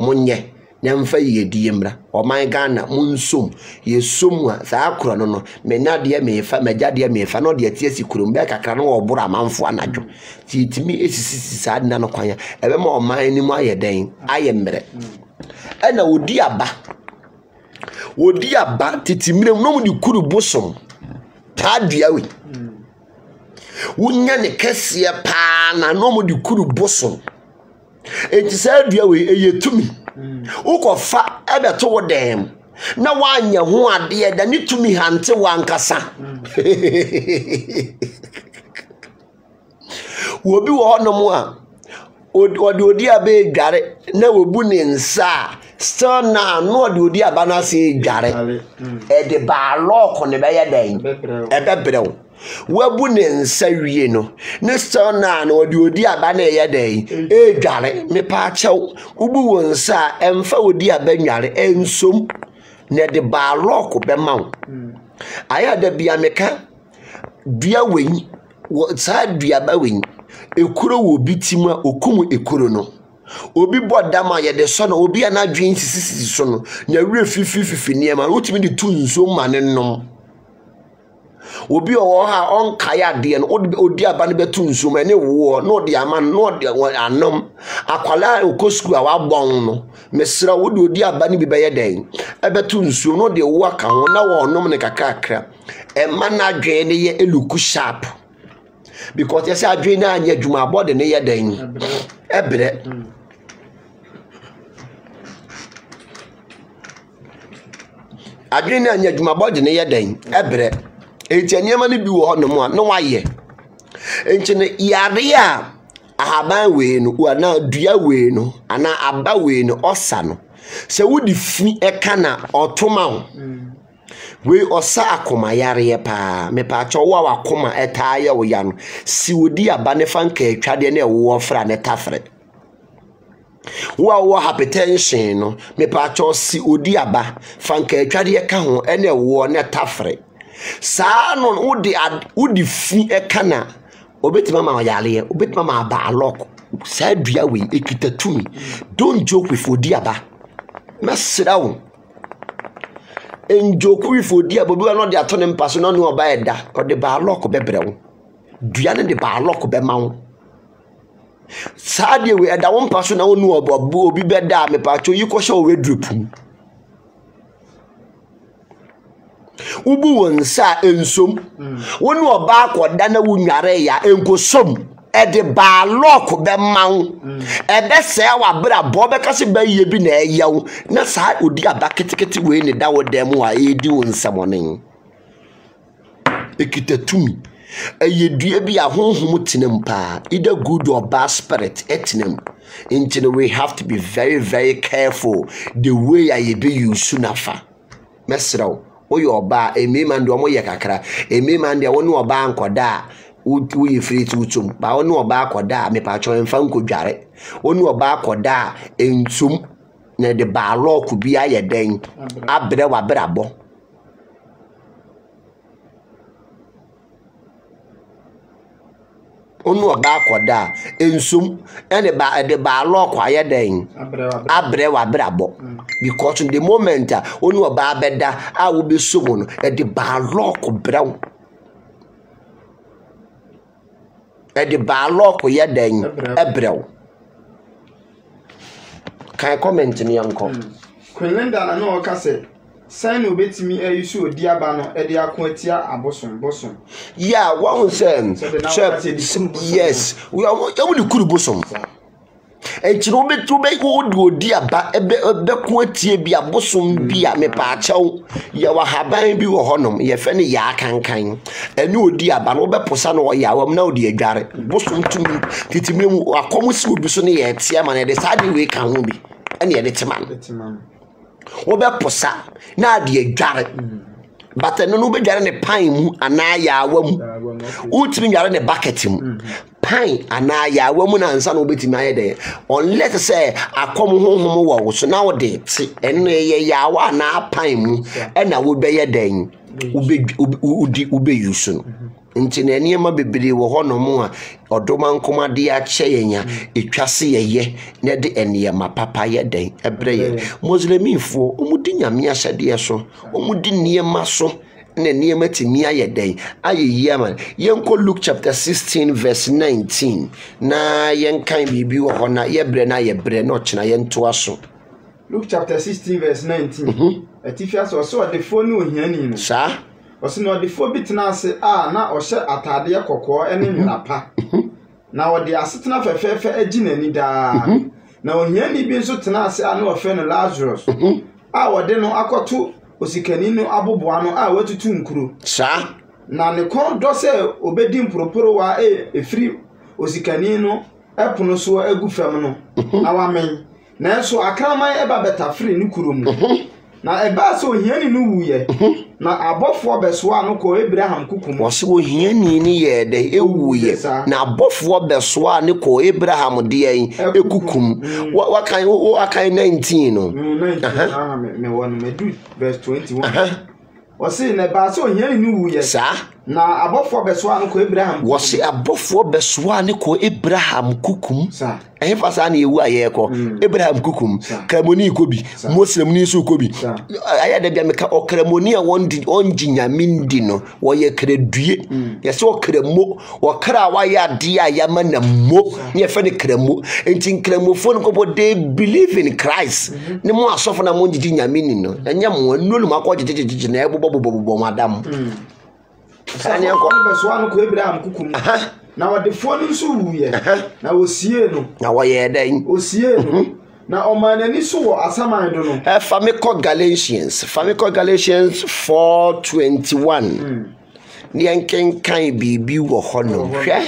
monye nyamfa ye die mra o man Ghana munsom ye somu a sa akoro no me na de me fa magade me fa no de atiesi kurom be kakra no obura amanfo anadwo titimi esisi sa na no kwanya ebe ma o man ni mu ayeden ayemre ena odi aba titimire no mu di kuru bosom ta duawe wonya ne kese pa na no mu di kuru bosom enti sa duawe eyetumi ukofa ebeto wo dem na wanya ho ade da ni tumi hante wankasa wo bi wo no mu a odi abe dware na wobu ne nsa still na no odi aba na se dware e de ba lock ne be ye den e bebrew wabu ne nsa wie no ne still na odi aba na ye den e dware me pa chew ubu wo nsa emfa odi aba nware ensom ne de ba lock be ma aya da bia meka dua wen sa dua ba wen ekuro wo bitim a okumu ekuro no obi bodama ye de so no obi anadwen sisi so no na wure fifi niema otimi de tu nso ma ne nom obi owo ha onkaya de no odi aba ne betu nso ma ne wo no de ama no de anom akwala okosku a wabon no mesra wo de odi aba ne bi be ye den ebetu nso no de wo aka ho na wo nom ne kakakra e ma na dwen ne ye eluku sharp because yes adwen na anya dwuma body ne ye den ebre adwen na anya dwuma body ne ye den ebre enti aniema ne bi wo ho no mu a no waye enti ne yare a ahaban we no ana dua we no ana aba we no osa no se wodi fi eka na otoma ho we osa akoma yare pa me pa cho wa akoma etaaye wo ya no si wodi aba ne fanka atwade na wo fra ne tafre wo hypertension no me pa cho si odi aba fanka atwade ka ho ene wo ne tafre saa no wodi fi ekana obetima ma yale obetima ma ba lock saa dua we ekitatumi don't joke with odiaba mesra wo enjoke with odiaba bi no de ato ne mpaso no ne oba eda o de ba lock bebre wo dua ne de ba lock be ma wo saa de we eda wo mpaso na wo nu obi beda me pa cho yi ko hye we drupum ubu wonsa ensom wonu oba akoda na wunware ya enkosom ede ba lock be mawo ebe se wa bra bo be kase ba ye bi na eyew na sa odi aba ketekete we ne da wo dem wa edi wonsamonen ekitatumi ayedua bi ahonhom tinem pa either good or bad spirit etinem into we have to be very very careful the way I be use nafa mesraw oyo oba emema ndi omo ye kakra emema ndi wonu oba ankoda uyi free tutum ba wonu oba akoda me pa cho emfa nkodware wonu oba akoda entum na de ba lock bi ayeden abre wa brabo onu oba akoda ensum ene ba de ba lock ayeden abre wa brabo because in the moment onu oba abeda a wo be somo no de ba lock brew de ba lock yeden ebrew kan comment ni yanko Kwelenda na no ka se sign obetimi ayusu odiaba no de akoatia abosom yeah one say yes we are kuru bosom enchiro betube odiaba ebe koatie bi abosom bi a me pa achew ye wa haban bi wo honom ye fe ne ya kankan ene odiaba no beposa no ya wam na odi adware bosom tumi titimemu akomusi obi so ne ye tie ma ne de sade we kan ho bi ene ye de teman wo beposa na de adware but no be dware ne pan mu ana ya awam utimi dware ne bucket mu pan ana ya awam na nsa no betimi ayede unless say akom honhom wo so na wo de ti ene ye ya wa na pan mu ena wo be ye den ube yusu nti na niema bebere wo honom a odoma nkoma de a kyeyenya etwase yeye na de eniema papa ye den ebre ye muslimifo omudi nyame ahyade so omudi niema so na niema timi aye den aye yaman yenko Luke chapter 16 verse 19 na yenkan bibi wo hona yebre na yebre na ochina yento aso Luke chapter 16 verse 19 Etifia so de fonu ohiani no sa osino de fo bitena ase na ohye atade kokko ene nwapa na wode asetena fefefe aginani da na ohiani bi nso tena ase na ofe no Lazarus wode no akoto osikani no aboboa no watutu nkuru sa na ne kon do se obedi mporoporo wa efiri osikani no epono so agu fam no na wamen na eso akraman eba beta free ni kurom na eba so hiani no wuye na abofo besoa no ko Abraham kukum wose wo hiani ni ye de ewuye na abofo besoa ne ko Abraham de ekukum wakan 19 no me won me do verse 21 wose na eba so hiani no wuye sa na abofo besoa no ko Abraham wose abofo besoa ne ko Abraham kukum sa fasa na ewu aye ko Abraham kukum kramoni kobi muslim ni so kobi aya da bia meka okramoni a onji nyamindi no wo ye kredue ye se okramo wo kra wa ya de aya mana mo ye fe ne kramo enti kramofo no ko they believe in Christ ne mo asofo na mo njiji nyamini no enya mo anulu makọ jiji na ebobobobo madam sani anko besoa no ko Abraham kukum na wode fonu nso wuye na osie no na wo ye den osie no na omanani so wo asaman do no famiko Galatians 4:21 ni enken kan bibi wo hono hwe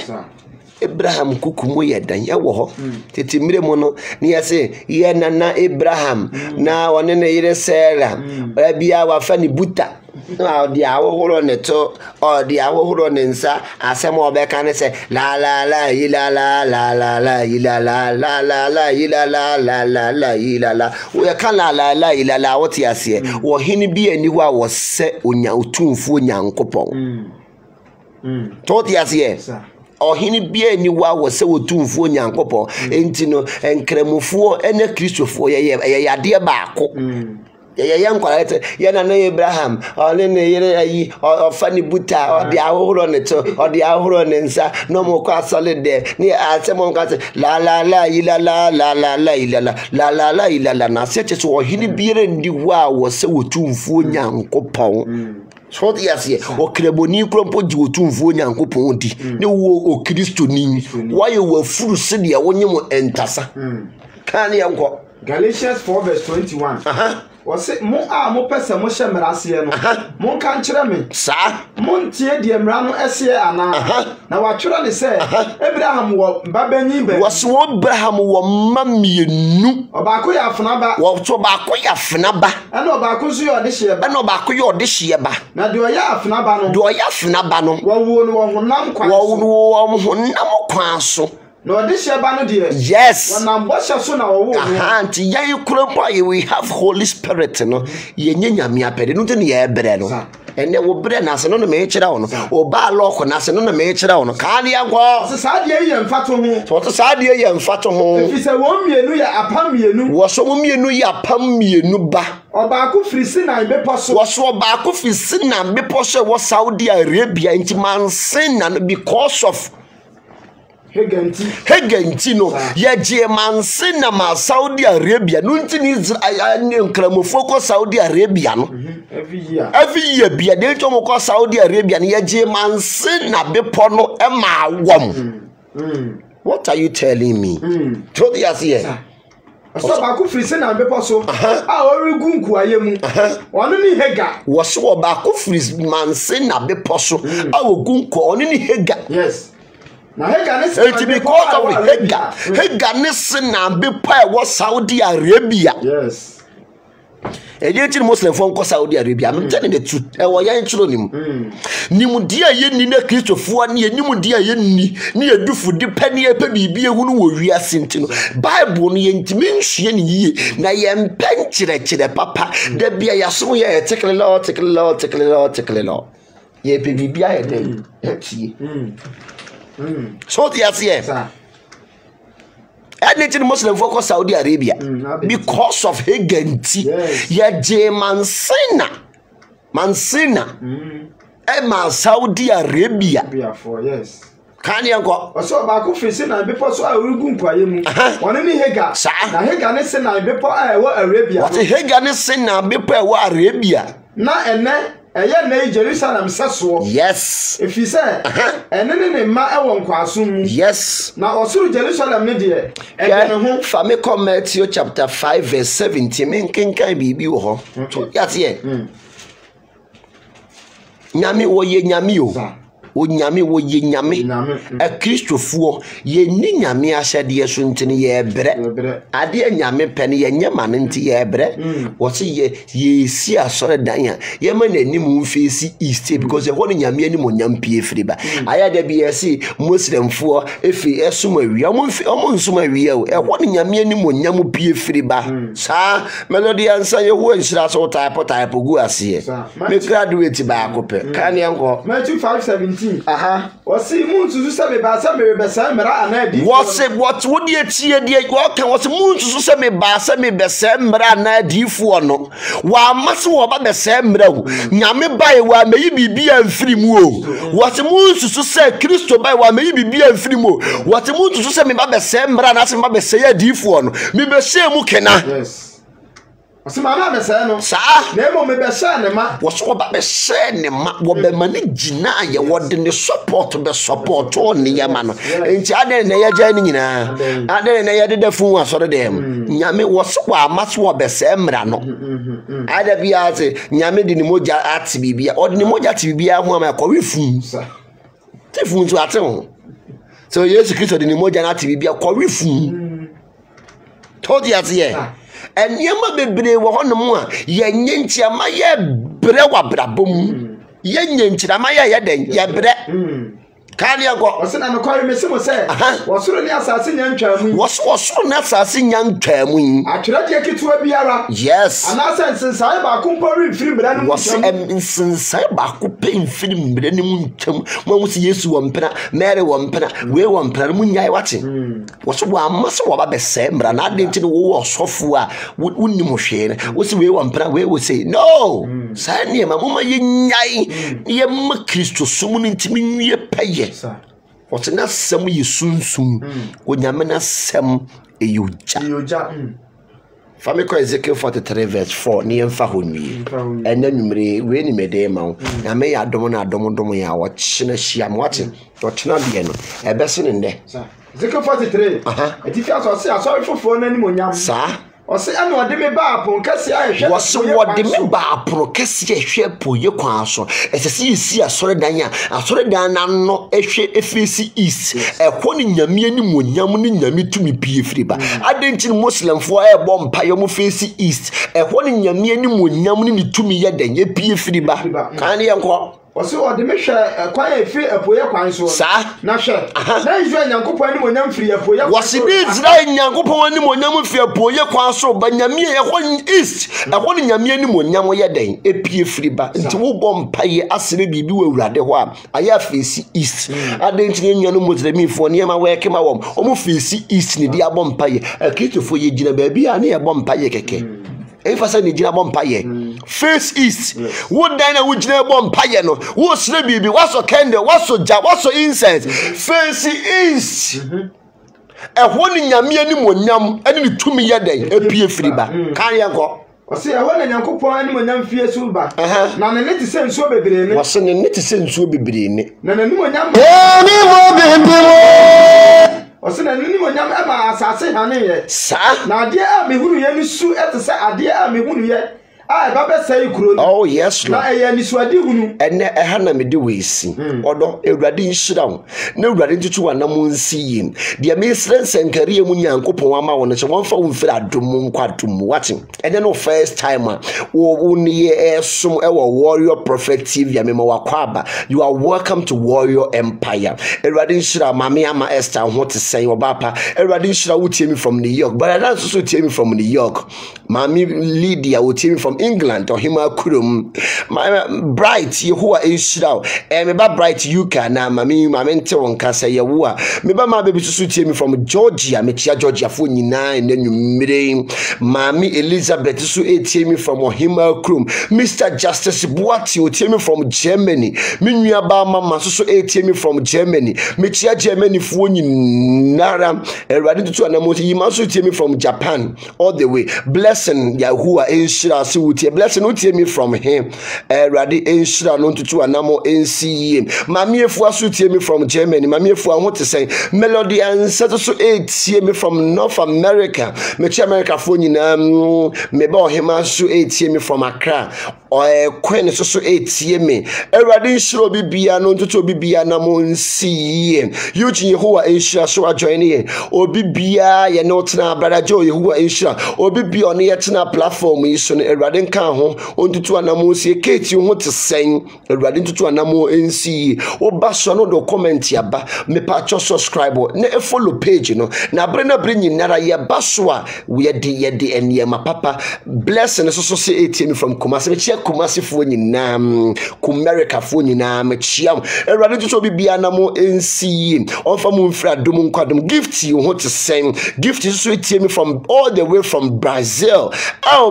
Abraham kukumu ye dan ya wo ho tete mire mu no ni yase ye nana Abraham na wone ne yire Sarah bia wa fa ni buta na odi awohoro ne to odi awohoro ne nsa asem obeka ne se la la la ila la la la la ila la la la la ila la la la la ila la we kan la la la ila la woti ase wo hini bi ani wa wo se onya otumfu onyankopon to ti ase ohini bia ni wa wo se wotumfu onyankopon enti no enkramufuo ene kristofo ye yade baako ye nkwalete ye na Abraham ole ne yere ayi ofani buta odi ahoro ne to odi ahoro ne nsa no mo kwa solide ni asemo nka se la la la ila la la la la ila la la la la ila la na se che so ohini biere ndi wa wo se wotumfu onyankopon so the asie o kreboni krompo ji otumfu onyankopon odi ne wo o Kristo ni why wo furu se de wonyem entasa kan yanko Galatians 4:21 wose mo a mo pese mo hye mrase no mo kan kire me sa mo ntie de mra no ese ana na watwere ne se Abraham wo babanyi be wose wo Abraham wo mamienu obako ya afena ba wo to bako ya afena ba ana obako so yo de hye ba ana obako yo de hye ba na de oya afena ba no de oya afena ba no wo wo no wo honam kwa wo honam kwa so no this year no dear yes wanam bosha so na wo anti yan krompo we have Holy Spirit no ye nyanyame apede no te ne ye bre no ene wo bre na se no no me kira wo no o ba loko na se no no me kira wo no ka ne yanko se sa de ye mfato ho so to sa de ye mfato ho efi se wo mienu ya apam mienu wo so mo mienu ya apam mienu ba obaako frisi na bepo so wo so obaako frisi na bepo so wo Saudi Arabia nti man sin na because of Heganti no ye Jemanse na ma Saudi Arabia no nti ni nkramofo ko Saudi Arabia no every year bia de to mo ko Saudi Arabia no ye Jemanse na bepo no e ma wom what are you telling me to the asie so ba ku frisi na bepo so origu nkuaye mu onu ni hega wo so ba ku frisi manse na bepo so ogu nko onu ni hega yes na hega ne se because of hega ne se na bepo e wo Saudi Arabia yes eje Muslim fo nko Saudi Arabia I'm telling the truth e wo yan chiro nim nim dia ye ni na kristofo ne nim dia ye ni ne edufu di pani e pa bibie hu no wo wiase ntino Bible no ye ntimi nhwe ne yie na ye mpenkyere papa da bia yaso ye tekele ye pe bibia ye den etie so the asie anything Muslim focus Saudi Arabia because of Heganti ya Mansina Emma Saudi Arabia yes kan yanko so ba ku frisi na bepo so origu nkwaye mu woni ni hega na hega ne se na bepo wo Arabia what hega ne se na bepo wo Arabia na ene eye na Jerusalem seso yes if you say ene ne ma ewo nkwaso mu yes na osuru Jerusalem ne de ene ho fa me Matthew chapter 5 verse 17 men kenkan bibi wo ho yate nyame wo ye nyame o onyame wo ye nyame a kristofuo ye ni nyame ahyade so ntine ye bre ade nyame pene ye nyama nti ye bre wo se ye si asore dan ya ye ma nanim mfesi east because ye ho nyame ani mo nyampie friba aya da bi ye si muslimfuo efi esuma wi omo nsuma wi e ho nyame ani mo nyam pie friba sa melody ansa ye ho nshira so type gu ase me graduate ba akopɛ kan yanko Matthew 5:17 wasi munsusu se me ba se me besa mra anadi wasi what would ye tie de what kan wasi munsusu se me ba se me besa mra anadi fu no wa mase wo ba besa mra hu nyame bai wa meyi bibia mfiri mu o wasi munsusu se Kristo bai wa meyi bibia mfiri mu wasi munsusu se me ba besa mra na se me ba besa ya di fu no me besa mu kena yes Osima na besa no sa na emo me besa ne ma woso ba besa ne ma wo be ma ne gina ye wode ne support be support on ne yama no enti ade ne ya ja ni nyina ade ne ya de fu asore dem nyame woso wa amaso wo besa mra no ade bia ate nyame de ni moja ati bibia ode ni moja ati bibia ho ama ko we fu te fu nso ate ho so Yesu Kristo de ni moja na ati bibia ko we fu to di ate ye Eniema bebre wo honom a ye nyenchiama ye bre wabrabom ye nyenchirama ye den ye bre Kali ago osina no kwari mesimo se wosoro ni asase nyantwamu wosoro na asase nyantwamu atwerade ketewa biara yes anasa sensae ba kompori film bra no sensae ba ko pen film bra no ntwam mo musi Yesu wo mpena Mary wo mpena we wo mpena mu nyai wate woso wa amase wo ba bese mbra na ade nti wo osofo a wonnim hwe wosi we wo mpena we wo say no sa ne ma mo ma ye nyai ye ma Kristo sumu ntimi nwie paye What's not some you soon when Yamana Sam a yuja. Famiko Ezekiel 43 verse 4 near Fahuni. And then you may me demo. I may adomoya watching a sham watching. Watch not the end. A person in there. Ezekiel 43. If you are sorry for anyone, sir. Ose anu ade me ba apon kase ahwe wose wode me ba apon kase ahwe poye kwan so esese isi asore dan na no ehwe efisi east ekwo ni nyame ani monyam ni nyame tumi pie firi ba adentin muslimfo e bo mpa yo mu fesi east ekwo ni nyame ani monyam ni tumi ye dan ye pie firi ba kan ye nko Wose wode me hwe kwan efi apoye kwan so na hwe na Israel nyankopon ani monyam firi apoye wose bi Israel nyankopon ani monyam firi apoye kwan so ba nyame ye hon east ehwo ni nyame ani monyam ye den epie firi ba nti wo bom paye asere bibi wo awurade ho a aya fesi east adentin nyanu muslimifo ne ma weke ma wom omu fesi east ni dia bom paye akitofo ye gina ba bia na ye bom paye keke Efasa ni jina bompaye face east wo dan na wo jina bompaye no wo sire bibi waso candle waso ja waso incense face east ehwo ni nyame ani monyam ani ni tumi ye den epie firiba kan ye go Wose ehwo na nyankopon ani monyam fie so ba na ne neti se nsuo bebre ne wose ne neti se nsuo bebre ne na nani monyam ni mo bibimo Osina nini monyam ema asase hane ye sa na ade a mehunu ye ni su etese ade a mehunu ye a ba be sai kuro ni oh yes na eye ni su ade hunu ene eha na me de we si odo ewurade nhira wo na ewurade ntutu wana mo nsi yim de me sren senkare mu nyankopon ama wo no che wonfa wo mfira adom nkwadom watching ene no first time wo ni esum ewo warrior prophet TV ya me ma wakwaba you are welcome to Warrior Empire ewurade nhira mame ama Esther ho te sen obapa ewurade nhira wo tie me from New York but I don't so tie me from New York mame Lydia wo tie me from England or hima kurum my bright Yehowa enshira me ba bright UK na mame nte wonka say yewo me ba ma baby susu tie me from Georgia me chia Georgia fo nyina enanwumire mame Elizabeth so tie me from hima kurum Mr Justice Buati o tie me from Germany me nua ba mama so tie me from Germany me chia Germany fo nyinara erade tutu anamo yima so tie me from Japan all the way blessing Yehowa enshira so blessing utie me from him Radi enshira no tutu anamo NCE mami efu aso tie me from Germany mami efu ho te say melody ansa so tie me from North America me chi America fo nyina me ba ohema so tie me from Accra Queen so tie me Radi enshira bibia no tutu bibia na mo NCE yuji Yehowa enshira so join ye obibia ye no tena brother Joe Yehowa enshira obibia on ye tena platform yi so Erade nka ho ontutu anamo sie keti ho te sen Erade ntutu anamo nsi oba so no do comment ya ba me pa cho subscribe na e follow page no na bre nyinara ye ba so a we ye de enie ma papa blessing so say etimi from Kumasi me chia Kumasi fo nyina America fo nyina me chia Erade ntutu bibia anamo nsi onfa mu mfra dum nkwadum gift you ho te sen gift so etimi from all the way from Brazil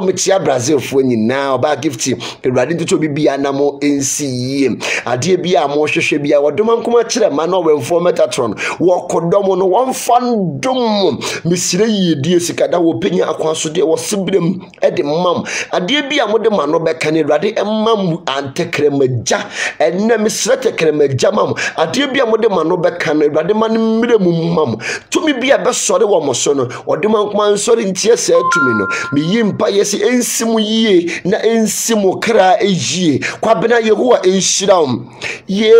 me chia Brazil fo nyina oba gifti Erade ntutu bibia na mo NCE ade bia mo hwehwe bia wodom nkoma kire ma no wenfo metatron wo kodom no wonfandom misire yedie sikada wo penya akwaso de wo sibrem e de mam ade bia mo de ma no beka ne Awurade emma mu antekremaja enne mesra tekremaja mam ade bia mo de ma no beka no Awurade ma ne mmire mu mam tumi bia be sore wo mo so no ode man kuma nsore ntie sa tumi no me yimpa yesi ensimu yie na ensimu kra ejie kwabena Yehowa enhyiram ye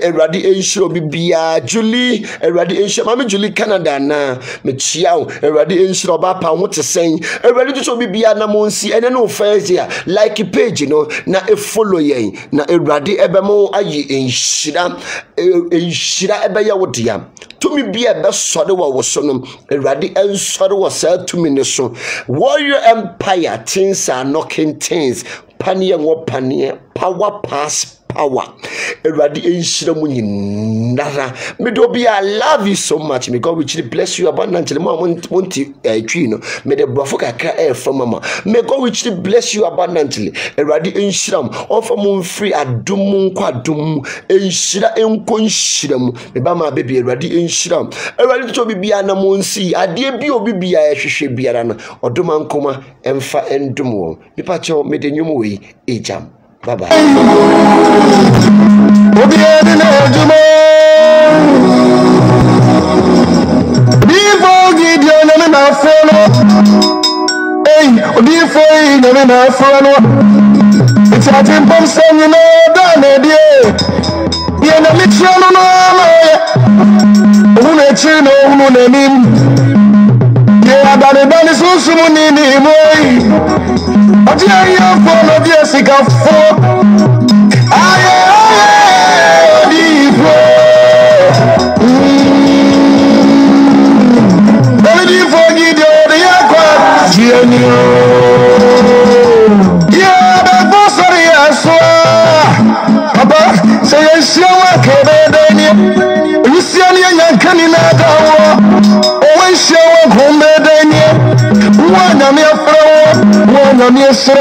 Awurade enhyiro bibia Julie Awurade enhyiro ma me Julie Canada na me chiaw Awurade enhyiro ba pa ho tesen Awurade to so bibia na monsi ene no faizia like page no na e follow yen na Awurade ebemo ayi enhyira ebe ya wodia tumi bia be sore wo so no Awurade ensore wo sa tumi ne so warrior empire things are knocking things panie wo panie power pass power Awurade enhyira mu nyinara me do be I love you so much may God richly bless you abundantly mo monti twi no me de brofo kakra from mama may God richly bless you abundantly Awurade enhyira mu offer mu free adum nkwadum enhyira enko enhyira mu me ba ma baby Awurade enhyira mu Awurade to bibia na monsi ade bi obi bia ehwehwe biara no odoma nkoma emfa endum wo nipa che me de nyum we ejam bye bye. It's a temple song, you know, done it, yeah. The mission, no, yeah, but the band is also money, but yeah, for the Jessica for yeah, the boss of the Papa, say, I see what can you see any young canina, always show a home, one of your flower, one of your soul,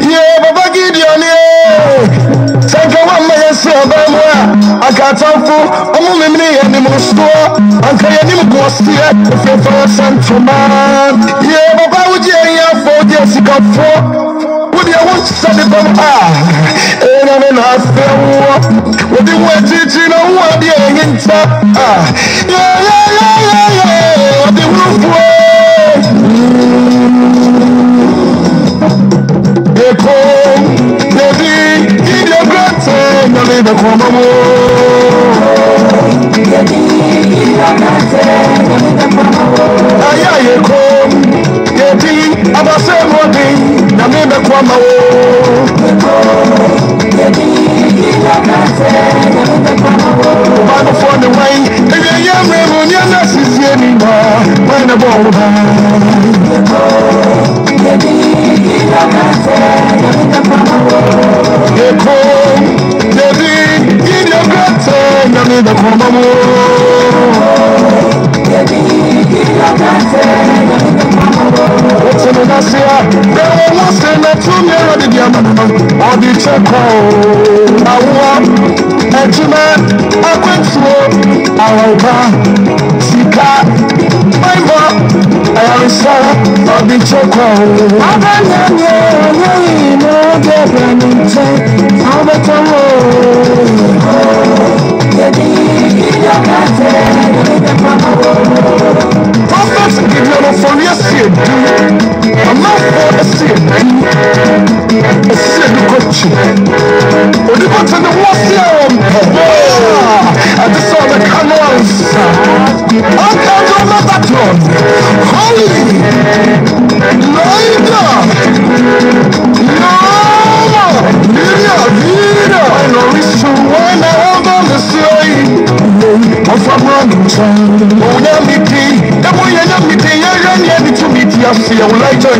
yeah, Baba Gideon, take a one man, I got some food, a woman, and the most store, and can you go steer if you're for a man, yeah, Baba would you for Jessica for? Would you want to send it from and I'm not fair? Would you want to know what the top? Yeah, the roof way. They come, baby, in your grandson, I mean, the common for the way, if you're young, you're not sissy anymore. When the ball you come, baby, in your grandson, I mean, the common what's in the Nasia? There was a 2 million in Yamano or the Checo. I want a man, I went through our Sika, my mom, I saw the Checo. Prophets give you for your sin. I'm not for a sin. A sin coach. When you go to the water, I just saw the canals. I can't do that one. Holy Lord. No. Vida. I know it's true when I hold on the slave. I'm from running time. Oh, Yamiti. The boy Yamiti. Yamiti to meet you. See you later.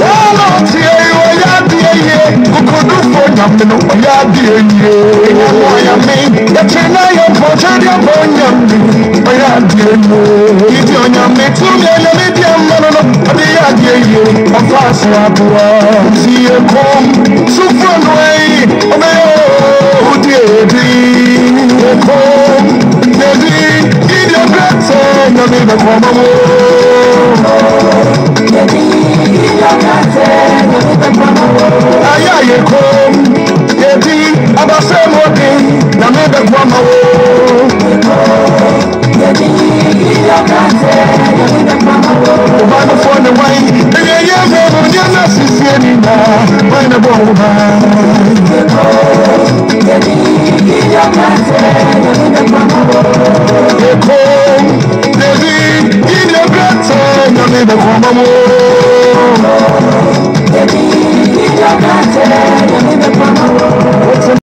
Tell us here you are. Who could do for nothing? Oh, Yamiti. I mean, the China, your portrait, your bone. Oh, Yamiti. If you're Yamiti, to me, Yamiti, I'm not a Yamiti. I'm fast. See you come. So far away. Oh, dear. Come. In your grandson, I mean, the common Come on,